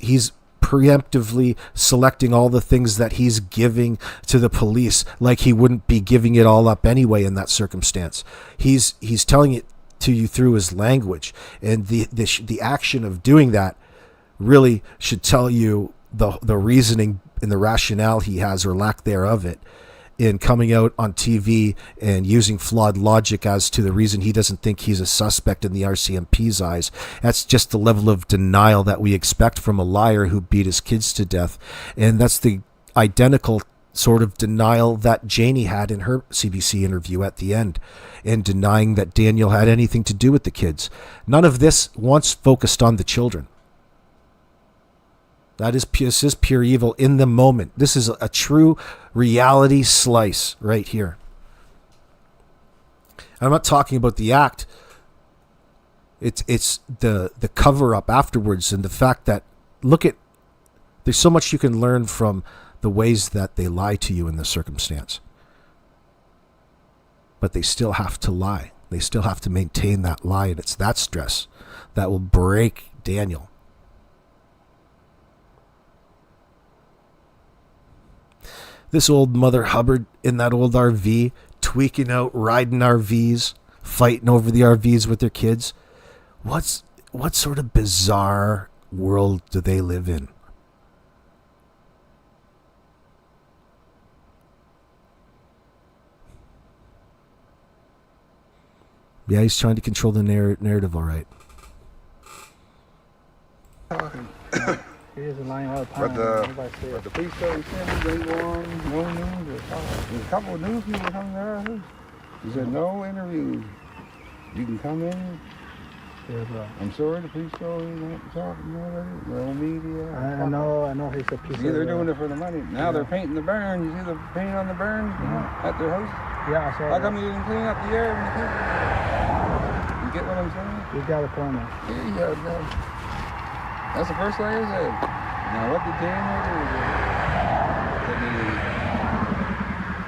preemptively selecting all the things that he's giving to the police, like he wouldn't be giving it all up anyway in that circumstance. He's telling it to you through his language, and the action of doing that really should tell you the reasoning and the rationale he has, or lack thereof it, in coming out on TV and using flawed logic as to the reason he doesn't think he's a suspect in the RCMP's eyes. That's just the level of denial that we expect from a liar who beat his kids to death. And that's the identical sort of denial that Janie had in her CBC interview at the end, in denying that Daniel had anything to do with the kids. None of this once focused on the children. This is pure evil in the moment. This is a true reality slice right here. I'm not talking about the act. It's the cover up afterwards, and the fact that, there's so much you can learn from the ways that they lie to you in this circumstance. But they still have to lie. They still have to maintain that lie, and it's that stress that will break Daniel. This old Mother Hubbard in that old RV, tweaking out, riding RVs, fighting over the RVs with their kids. What sort of bizarre world do they live in? Yeah, he's trying to control the narrative, all right. He is lying all the time. But the police said they go on no news. There's a couple of news people coming to our house. He said no interviews. You can come in. Yeah, bro. I'm sorry, the police told you not to talk already. No media. I know he's a piece of... They're doing it for the money. Now they're painting the burn. You see the paint on the burn at their house? Yeah, I saw How come you didn't clean up the air when you came? You get what I'm saying? You got a point. Yeah, no. That's the first thing I said. Now what did Daniel do?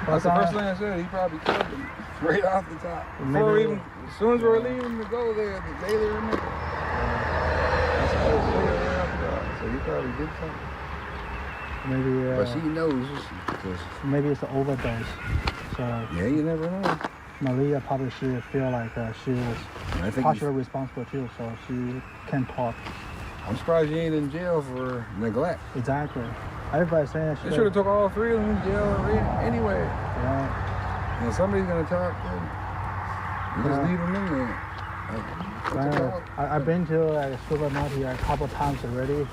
That's the first thing I said. He probably killed him right off the top. Before even, as soon as we were leaving to go there, the day they were making. That's the first thing right off the top. So he probably did something. Maybe. But she knows. Maybe it's an overdose. So. Yeah, you never know. Maleyha probably should feel like she was partially responsible too, so she can talk. I'm surprised you ain't in jail for neglect. Exactly. Everybody's saying they should have took all three of them in jail anyway. Yeah. And somebody's gonna talk. You just leave them in there. I've been to Supermarket a couple times already,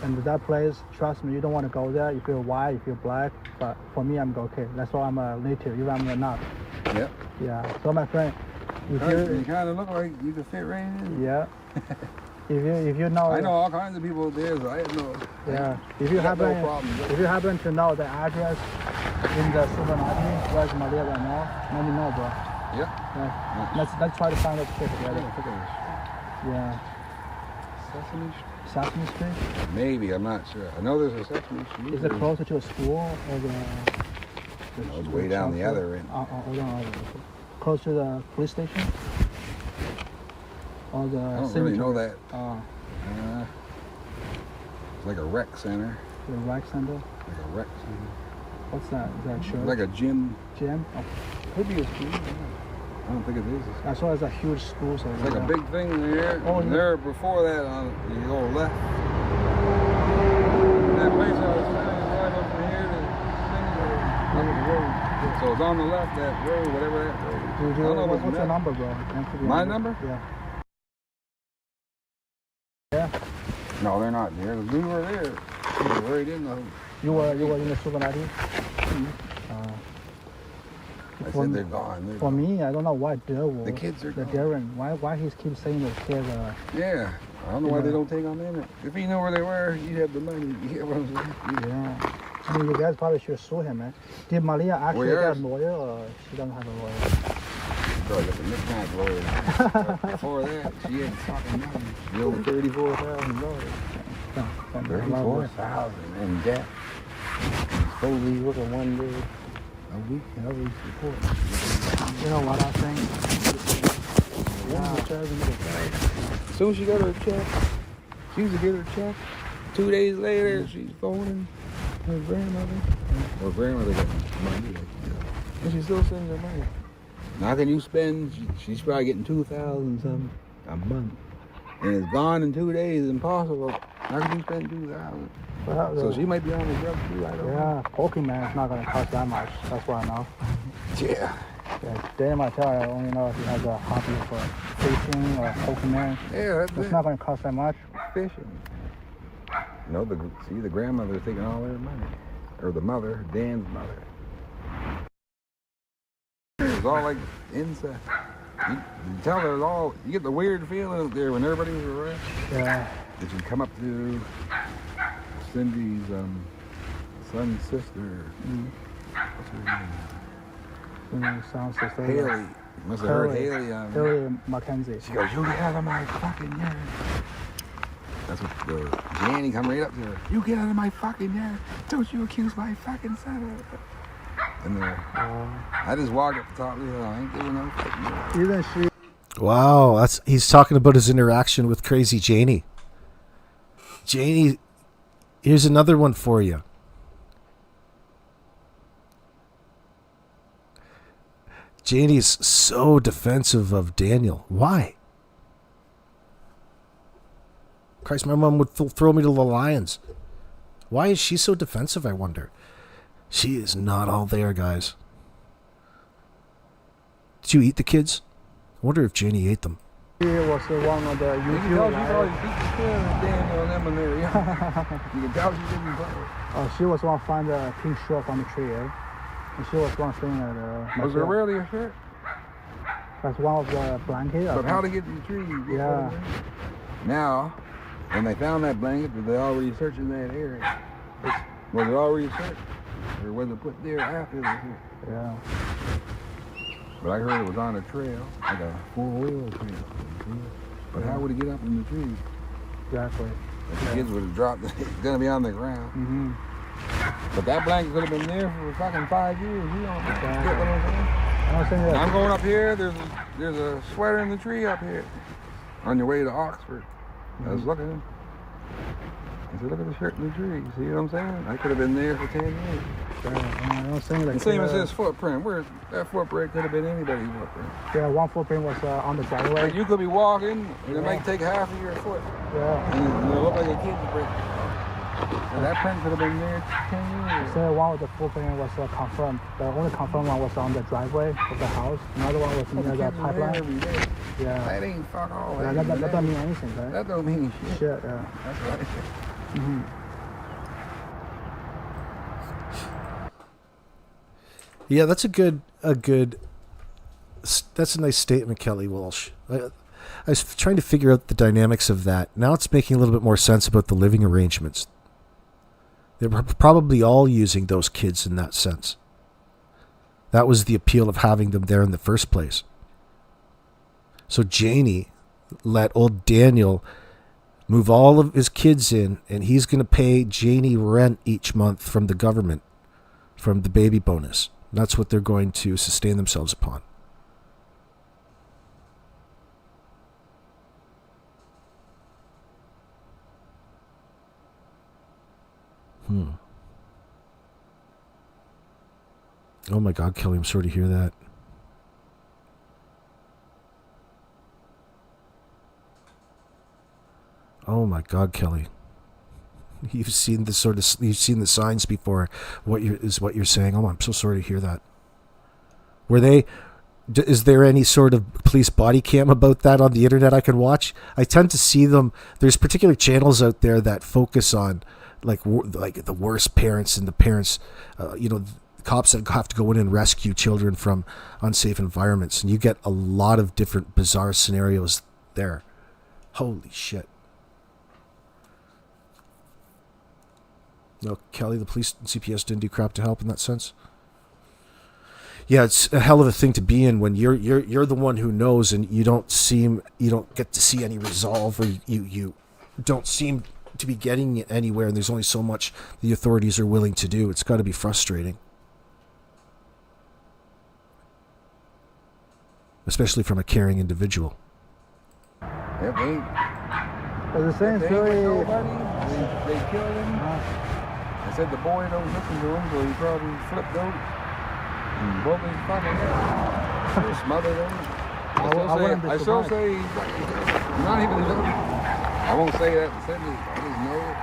and that place, trust me, you don't want to go there. You feel white, you feel black, but for me, I'm okay. That's why I'm a native, even I'm not. Yep. Yeah. So my friend, you kind of look like you could fit right in. Yeah. If you know, I know all kinds of people there, so I have no. Yeah. If you happen to know the address in the supermarket, where's Maleyha right now, let me know, bro. Yeah. Let's try to find that shit together. Yeah. Sesame Street? Maybe, I'm not sure. I know there's a Sesame Street. Is it closer to a school or the? No, it's way down the other end. Close to the police station? Or the I don't cemetery? really know that. Oh. It's like a rec center. The rec center? Like a rec center. What's that? Is that a church? Like a gym. Gym? Oh. Could be a school. I don't think it is. I saw it's a huge school. So it's like a big thing there. Oh, and there before that, you go left. That place I was telling you right up from here to the road. So it's on the left, that road, whatever that road. I don't know what's your number, bro? My number? Yeah. Yeah. No, they're not there. We were there. We were right in the. You were in the supermarket? I said they're gone. For me, I don't know why the kids are gone. Darren. Why he keeps saying the kids are... Yeah. I don't know why they don't take them in. If he knew where they were, he'd have the money. You get what I'm saying? Yeah. I mean, you guys probably should sue him, man. Did Maleyha actually get a lawyer, or she doesn't have a lawyer? Probably got the mismatch lawyer. Before that, she had fucking money. She owed $34,000. $34,000 in debt. Supposedly he's working one day a week and other weeks report. You know what I think? As soon as she got her check, she used to get her check. 2 days later, she's phoning her grandmother. Her grandmother got money. And she still sends her money. Now, how can you spend, she's probably getting $2,000 something a month. And it's gone in 2 days, impossible. How can you spend $2,000? Well, So she might be on the drug too. I don't know. yeah, Pokemon is not going to cost that much. That's what I know. Yeah. Yeah, Daniel MArtell, I only know if he has a hobby for fishing or Pokemon. Yeah, that's It's it. not going to cost that much. Fishing. No, the grandmother taking all their money, or the mother, Dan's mother. It was all like incest. You tell there's all. You get the weird feeling out there when everybody was around. Yeah. Did you come up to Cindy's son's sister? What's her name? Sounds just like Haley. You must have heard Haley. Haley Mackenzie. She goes, "You get out of my fucking yard." That's what the Janny come right up to her. "You get out of my fucking yard! Don't you accuse my fucking son of it!" And I just walked up the top of the hill. I ain't giving no fucking yard. Even she. Wow, he's talking about his interaction with Crazy Janie. Janie, here's another one for you. Janie's so defensive of Daniel. Why? Christ, my mom would throw me to the lions. Why is she so defensive, I wonder? She is not all there, guys. Did you eat the kids? I wonder if Janie ate them. She was one of the You can YouTube tell she liars. probably beat the shit out of Daniel and them in there. Yeah. You can tell she didn't play. Oh, she was one find the pink shirt on the tree, eh? And she was one thing at Was there really a shirt? That's one of the blankets. But how to get to the tree? Yeah. Now, when they found that blanket, did they already search in that area? Was it already searched? Or was it put there after the search? Yeah. But I heard it was on a trail, like a four-wheel trail. But how would he get up in the tree? Exactly. If the kids would have dropped, it's gonna be on the ground. Mm-hmm. But that blanket could have been there for fucking 5 years. You don't get what I'm saying? I'm saying that. I'm going up here. There's a sweater in the tree up here. On your way to Oxford. I was looking. I said, look at the shirt in the tree. See what I'm saying? I could have been there for 10 years. I'm saying like. The same as his footprint. Where that footprint could have been anybody's footprint. Yeah, one footprint was on the driveway. Like you could be walking, and it might take half of your foot, Yeah. and it'll look like a kid's print. And that print could have been there 10 years. So one of the footprint was confirmed. The only confirmed one was on the driveway of the house. Another one was near the Kids are there pipeline. every day. Yeah. That ain't fuck all. Yeah, that doesn't mean anything, right? That don't mean shit. Shit, yeah. That's right. Mm-hmm. Yeah, that's that's a nice statement, Kelly Walsh. I was trying to figure out the dynamics of that. Now it's making a little bit more sense about the living arrangements. They were probably all using those kids in that sense. That was the appeal of having them there in the first place. So Janie let old Daniel move all of his kids in, and he's going to pay Janie rent each month from the government, from the baby bonus. That's what they're going to sustain themselves upon. Oh my God, Kelly, I'm sorry to hear that. Oh my God, Kelly. You've seen the signs before. What you're saying? Oh, I'm so sorry to hear that. Is there any sort of police body cam about that on the internet I can watch? I tend to see them. There's particular channels out there that focus on like the worst parents and the parents, cops that have to go in and rescue children from unsafe environments, and you get a lot of different bizarre scenarios there. Holy shit. No, Kelly, the police and CPS didn't do crap to help in that sense. Yeah, it's a hell of a thing to be in when you're the one who knows, and you don't get to see any resolve, or you don't seem to be getting it anywhere, and there's only so much the authorities are willing to do. It's got to be frustrating, especially from a caring individual. If they ain't, But the same if they ain't story. with nobody, they killed him. They said the boy don't listen to him, so he probably flipped out and broke his fucking head. Or smothered him. I still say he's not even. I won't say that. I just know it.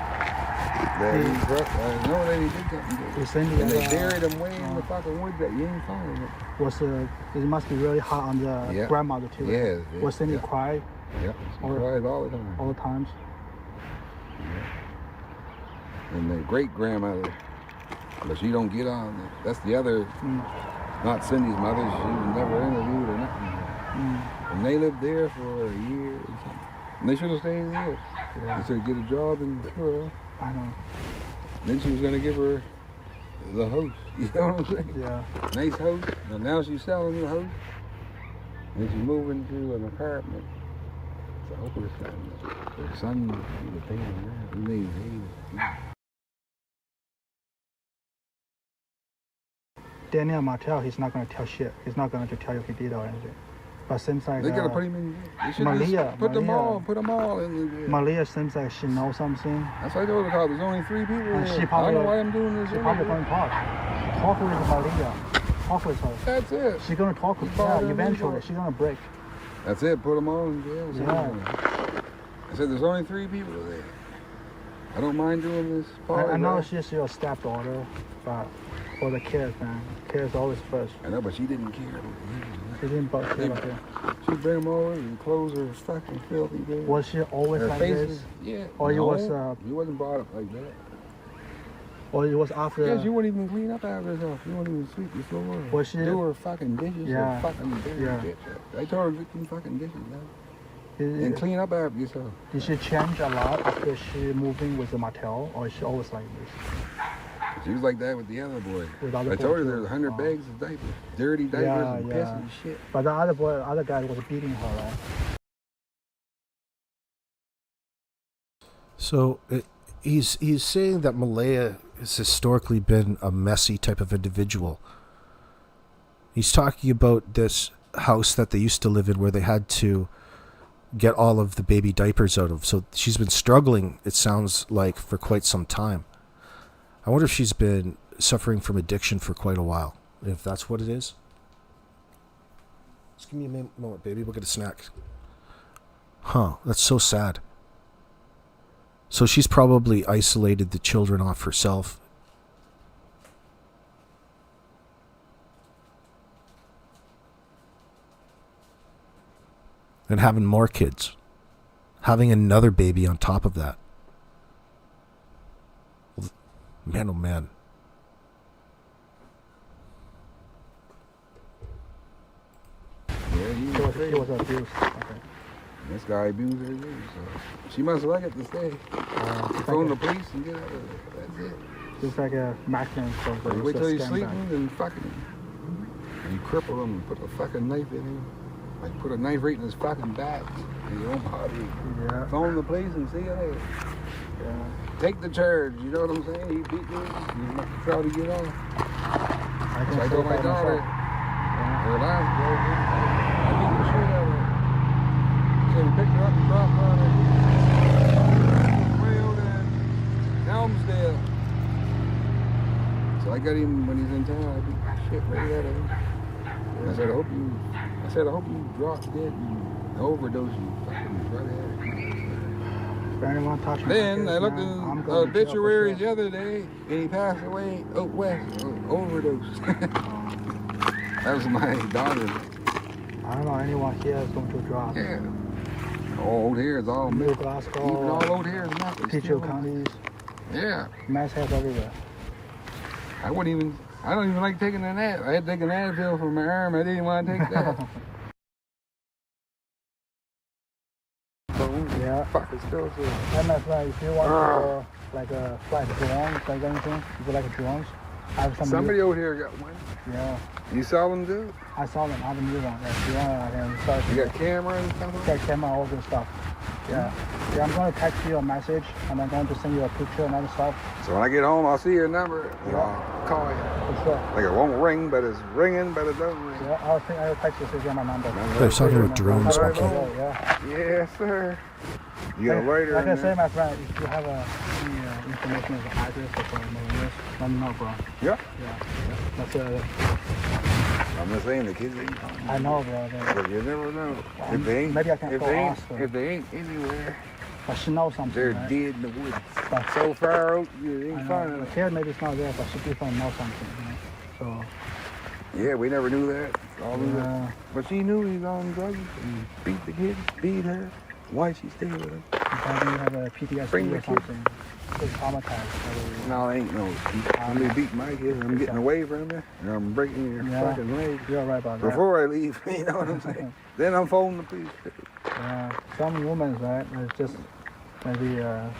That he crushed. I know that he did something. Cindy And they buried him way in the fucking woods that you ain't finding it. Was it must be really hard on the grandmother too. Yeah. Was Cindy cry Yeah. She cried all the time. all the times? And the great grandmother, but she don't get on. That's the other, not Cindy's mother. She was never interviewed or nothing. And they lived there for a year or something. And they should have stayed there. They should get a job in the world. I know. Then she was gonna give her the house. You know what I'm saying? Yeah. Nice house. And now she's selling the house. And she's moving to an apartment. So I hope her son was paying her. His name's Hayes. Daniel MArtell, he's not gonna tell shit. He's not gonna tell you he did or anything. But seems like They gotta put him in. They should Maleyha, put them all in there. Maleyha seems like she knows something. That's why I told her, there's only 3 people And here. she probably, I don't know why I'm doing this. She probably gonna talk. Talk with Maleyha. Talk with her. That's it. She's gonna talk with her. Eventually, she's gonna break. That's it. Put them all in jail. Yeah. I said there's only 3 people there. I don't mind doing this. I know she's your stepdaughter, but for the kids, man. Kids always first. I know, but she didn't care. She didn't care about it. She'd bring them over and clothes are fucking filthy, dude. Was she always Her like face this? yeah. Or no, it was she wasn't brought up like that. Or it was after? Yeah, she wouldn't even clean up after herself. She wouldn't even sweep the floor. Was she? Do her fucking dishes. Yeah. Her fucking dirty bitch. I told her to get them fucking dishes now. And clean up after yourself. Did she change a lot after she moving with the MArtell, or is she always like this? She was like that with the other boy. With other I told her boys, there's 100 bags of diapers. Dirty diapers and piss and shit. But the other guy was beating her, right? So he's saying that Maleyha has historically been a messy type of individual. He's talking about this house that they used to live in where they had to get all of the baby diapers out of. So she's been struggling, it sounds like, for quite some time. I wonder if she's been suffering from addiction for quite a while, if that's what it is. Just give me a moment, baby. We'll get a snack. Huh, that's so sad. So she's probably isolated the children off herself. And having more kids. Having another baby on top of that. Man, oh man. Yeah, He was abused. Okay. This guy abused her too, so she must like it to stay. Phone the police and get out of there. That's it. It's like a maximum for You wait till he's sleeping and fucking him. And you cripple him and put a fucking knife in him. Like put a knife right in his fucking back. And you don't bother him. Yeah. Phone the police and see you later. Yeah. Take the charge, you know what I'm saying? He beat me. You must try to get off. So I told my daughter, her last girlfriend, I beat the shit out of her. So we picked her up and dropped her on her way over in Elmsdale. So I got him when he's in town. I beat the shit right out of him. I said, I hope you drop dead and overdose, you fucking brother. Then I looked in the obituaries the other day, and he passed away out west, overdose. That was my daughter. I don't know anyone here is going to drop. Yeah. All old hair is all New mixed. Glasgow, Even all old hair is nothing. Pichu counties, Yeah. mass heads everywhere. I don't even like taking a nap. I had to take an Advil for my arm. I didn't want to take that. Yeah. Fuck, it's still so. And that's like, if you want to like a flight drones, like anything, if you like a drones, I have Somebody over here got one. Yeah. You saw them do? I saw them. I have a new one. Like, if you want, I can start. You got camera and stuff? Got camera, all good stuff. Yeah. Yeah, I'm going to text you a message, and I'm going to send you a picture and other stuff. So when I get home, I'll see your number, and I'll call you. For sure. Like it won't ring, but it's ringing, but it doesn't ring. Yeah, I'll text you so you get my number. They're talking about drones, Yeah. okay. Yeah. Yes, sir. You got a lighter Like in I there? say, my friend, if you have any information as an address or something, let me know, bro. Yeah. Yeah. That's it. I'm just saying the kids ain't. I know, bro. But you never know. If they ain't, Maybe I can if go they ain't, ask them. if they ain't anywhere, But she knows something. They're right? dead in the woods. But So far out, you I ain't know, finding the them. kid maybe it's not there, but she definitely knows something. So Yeah, we never knew that. All we knew. yeah, But she knew he was on drugs and beat the kid, beat her. Why she stayed with him? probably have a PTSD Bring the or kid. something. She's traumatized. So, No, ain't no. When they beat my kid, I'm getting away from her, and I'm breaking your Yeah. fucking leg you're right about that. before I leave. You know what I'm saying? Then I'm phoning the police. Yeah, some women, right? It's just maybe Yeah,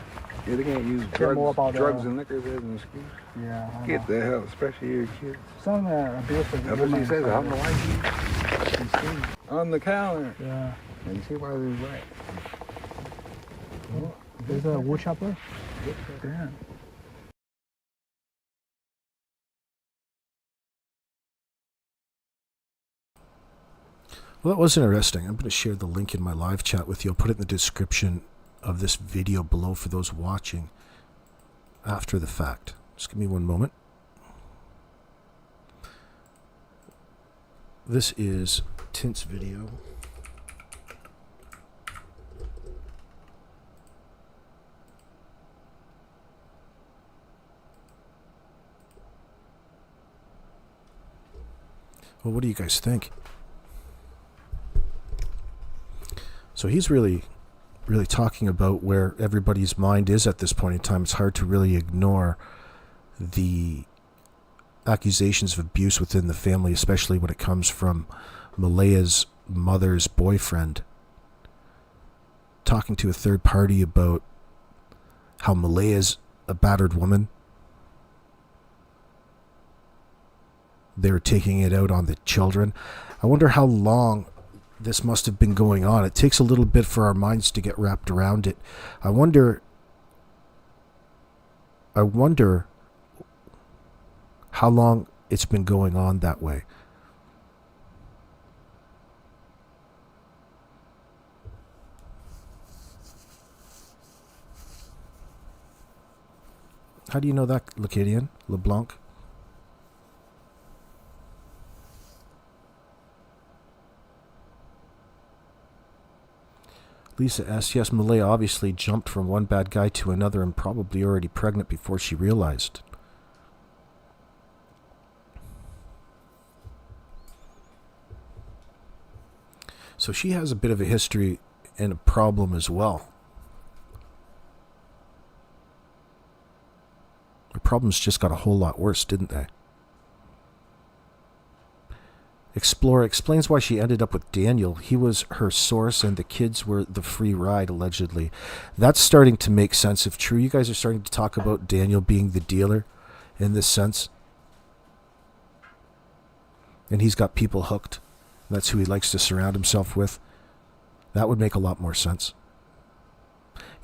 they can't use Care more about, drugs and liquor as an excuse. yeah. I Get know. the hell, especially your kids. Some abusive That's what women. she says. I don't know why she on the counter. Yeah. And you see why there's right. Oh, there's a wood chopper. Yeah. Well, that was interesting. I'm going to share the link in my live chat with you. I'll put it in the description of this video below for those watching after the fact. Just give me one moment. This is Tint's video. Well, what do you guys think? So he's really talking about where everybody's mind is at this point in time. It's hard to really ignore the accusations of abuse within the family, especially when it comes from Maleyha's mother's boyfriend talking to a third party about how Maleyha's a battered woman. They're taking it out on the children. I wonder how long this must have been going on. It takes a little bit for our minds to get wrapped around it. I wonder how long it's been going on that way. How do you know that, Lacadian? LeBlanc? Lisa asks, yes, Maleyha obviously jumped from one bad guy to another and probably already pregnant before she realized. So she has a bit of a history and a problem as well. Her problems just got a whole lot worse, didn't they? Explorer explains why she ended up with Daniel. He was her source and the kids were the free ride, allegedly. That's starting to make sense. If true, you guys are starting to talk about Daniel being the dealer in this sense. And he's got people hooked. That's who he likes to surround himself with. That would make a lot more sense.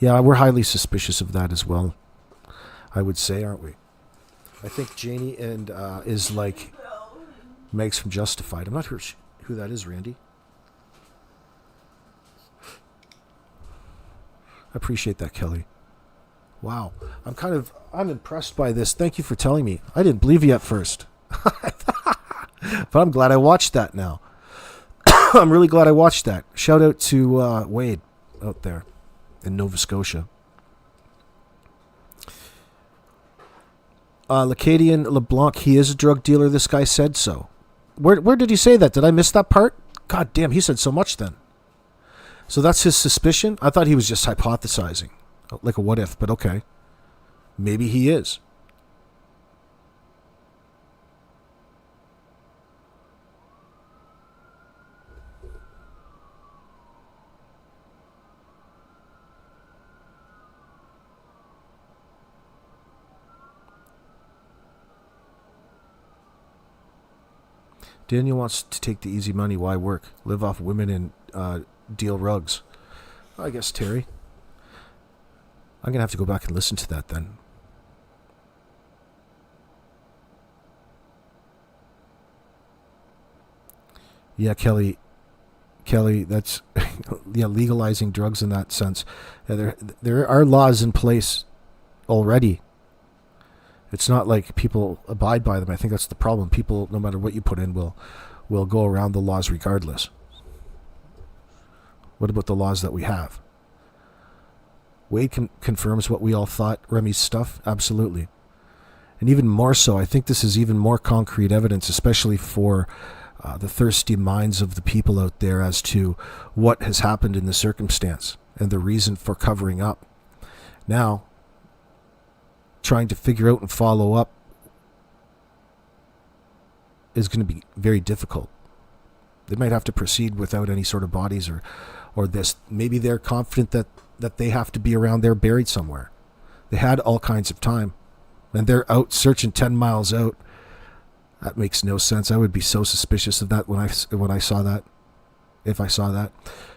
Yeah, we're highly suspicious of that as well, I would say, aren't we? I think Janie and is like Meg's from Justified. I'm not sure who that is, Randy. I appreciate that, Kelly. Wow. I'm impressed by this. Thank you for telling me. I didn't believe you at first. But I'm glad I watched that now. I'm really glad I watched that. Shout out to Wade out there in Nova Scotia. Lacadian LeBlanc, he is a drug dealer. This guy said so. Where did he say that? Did I miss that part? God damn, he said so much then. So that's his suspicion? I thought he was just hypothesizing. Like a what if, but okay. Maybe he is. Daniel wants to take the easy money. Why work? Live off women and deal rugs. I guess, Terry. I'm going to have to go back and listen to that then. Yeah, Kelly, that's yeah, legalizing drugs in that sense. There are laws in place already. It's not like people abide by them. I think that's the problem. People, no matter what you put in, will go around the laws regardless. What about the laws that we have? Wade confirms what we all thought, Remy's stuff. Absolutely. And even more so, I think this is even more concrete evidence, especially for the thirsty minds of the people out there as to what has happened in the circumstance and the reason for covering up. Now, trying to figure out and follow up is going to be very difficult. They might have to proceed without any sort of bodies or this. Maybe they're confident that they have to be around there buried somewhere. They had all kinds of time. And they're out searching 10 miles out. That makes no sense. I would be so suspicious of that when I saw that. If I saw that.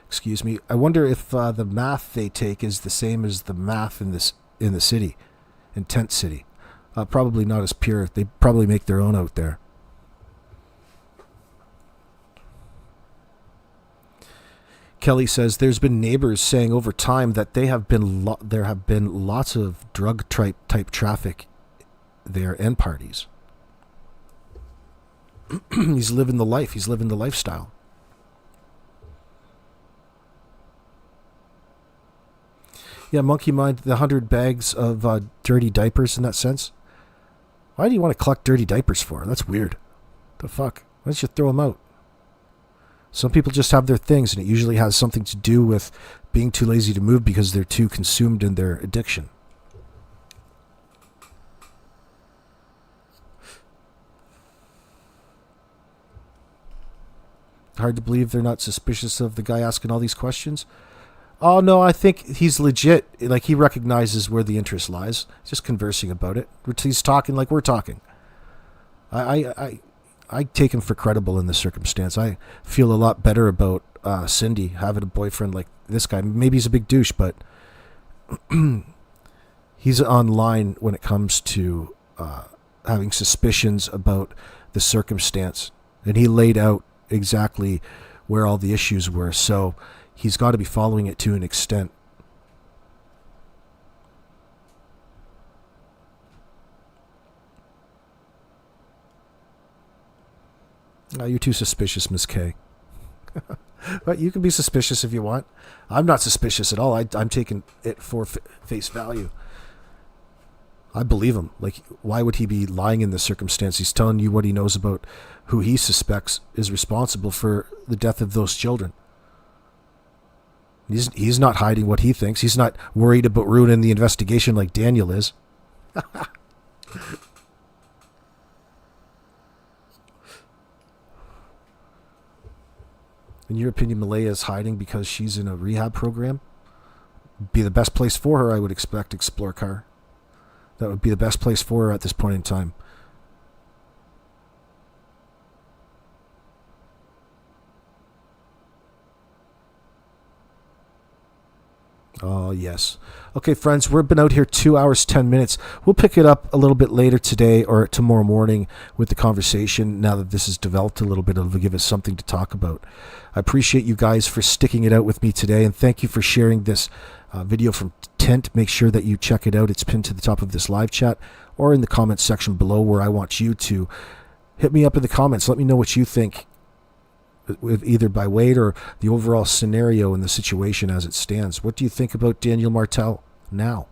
Excuse me. I wonder if the math they take is the same as the math in the city. In Tent City. Probably not as pure. They probably make their own out there. Kelly says there's been neighbors saying over time that there have been lots of drug type traffic there and parties. He's living the life. He's living the lifestyle. Yeah, Monkey Mind, the 100 bags of dirty diapers in that sense. Why do you want to collect dirty diapers for? That's weird. The fuck? Why don't you throw them out? Some people just have their things, and it usually has something to do with being too lazy to move because they're too consumed in their addiction. Hard to believe they're not suspicious of the guy asking all these questions. Oh, no, I think he's legit. Like, he recognizes where the interest lies. Just conversing about it. He's talking like we're talking. I take him for credible in this circumstance. I feel a lot better about Cindy having a boyfriend like this guy. Maybe he's a big douche, but he's online when it comes to having suspicions about the circumstance. And he laid out exactly where all the issues were. So he's got to be following it to an extent. You're too suspicious, Miss K. But you can be suspicious if you want. I'm not suspicious at all. I'm taking it for face value. I believe him. Like, why would he be lying in this circumstance? He's telling you what he knows about who he suspects is responsible for the death of those children. He's not hiding what he thinks. He's not worried about ruining the investigation like Daniel is. In your opinion, Maleyha is hiding because she's in a rehab program? Be the best place for her, I would expect, Explore Car. That would be the best place for her at this point in time. Oh, yes. Okay, friends, we've been out here 2 hours, 10 minutes. We'll pick it up a little bit later today or tomorrow morning with the conversation now that this has developed a little bit. It'll give us something to talk about. I appreciate you guys for sticking it out with me today, and thank you for sharing this video from Tint. Make sure that you check it out. It's pinned to the top of this live chat or in the comments section below, where I want you to hit me up in the comments. Let me know what you think, either by Wade or the overall scenario and the situation as it stands. What do you think about Daniel MArtell now?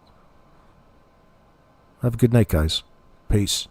Have a good night, guys. Peace.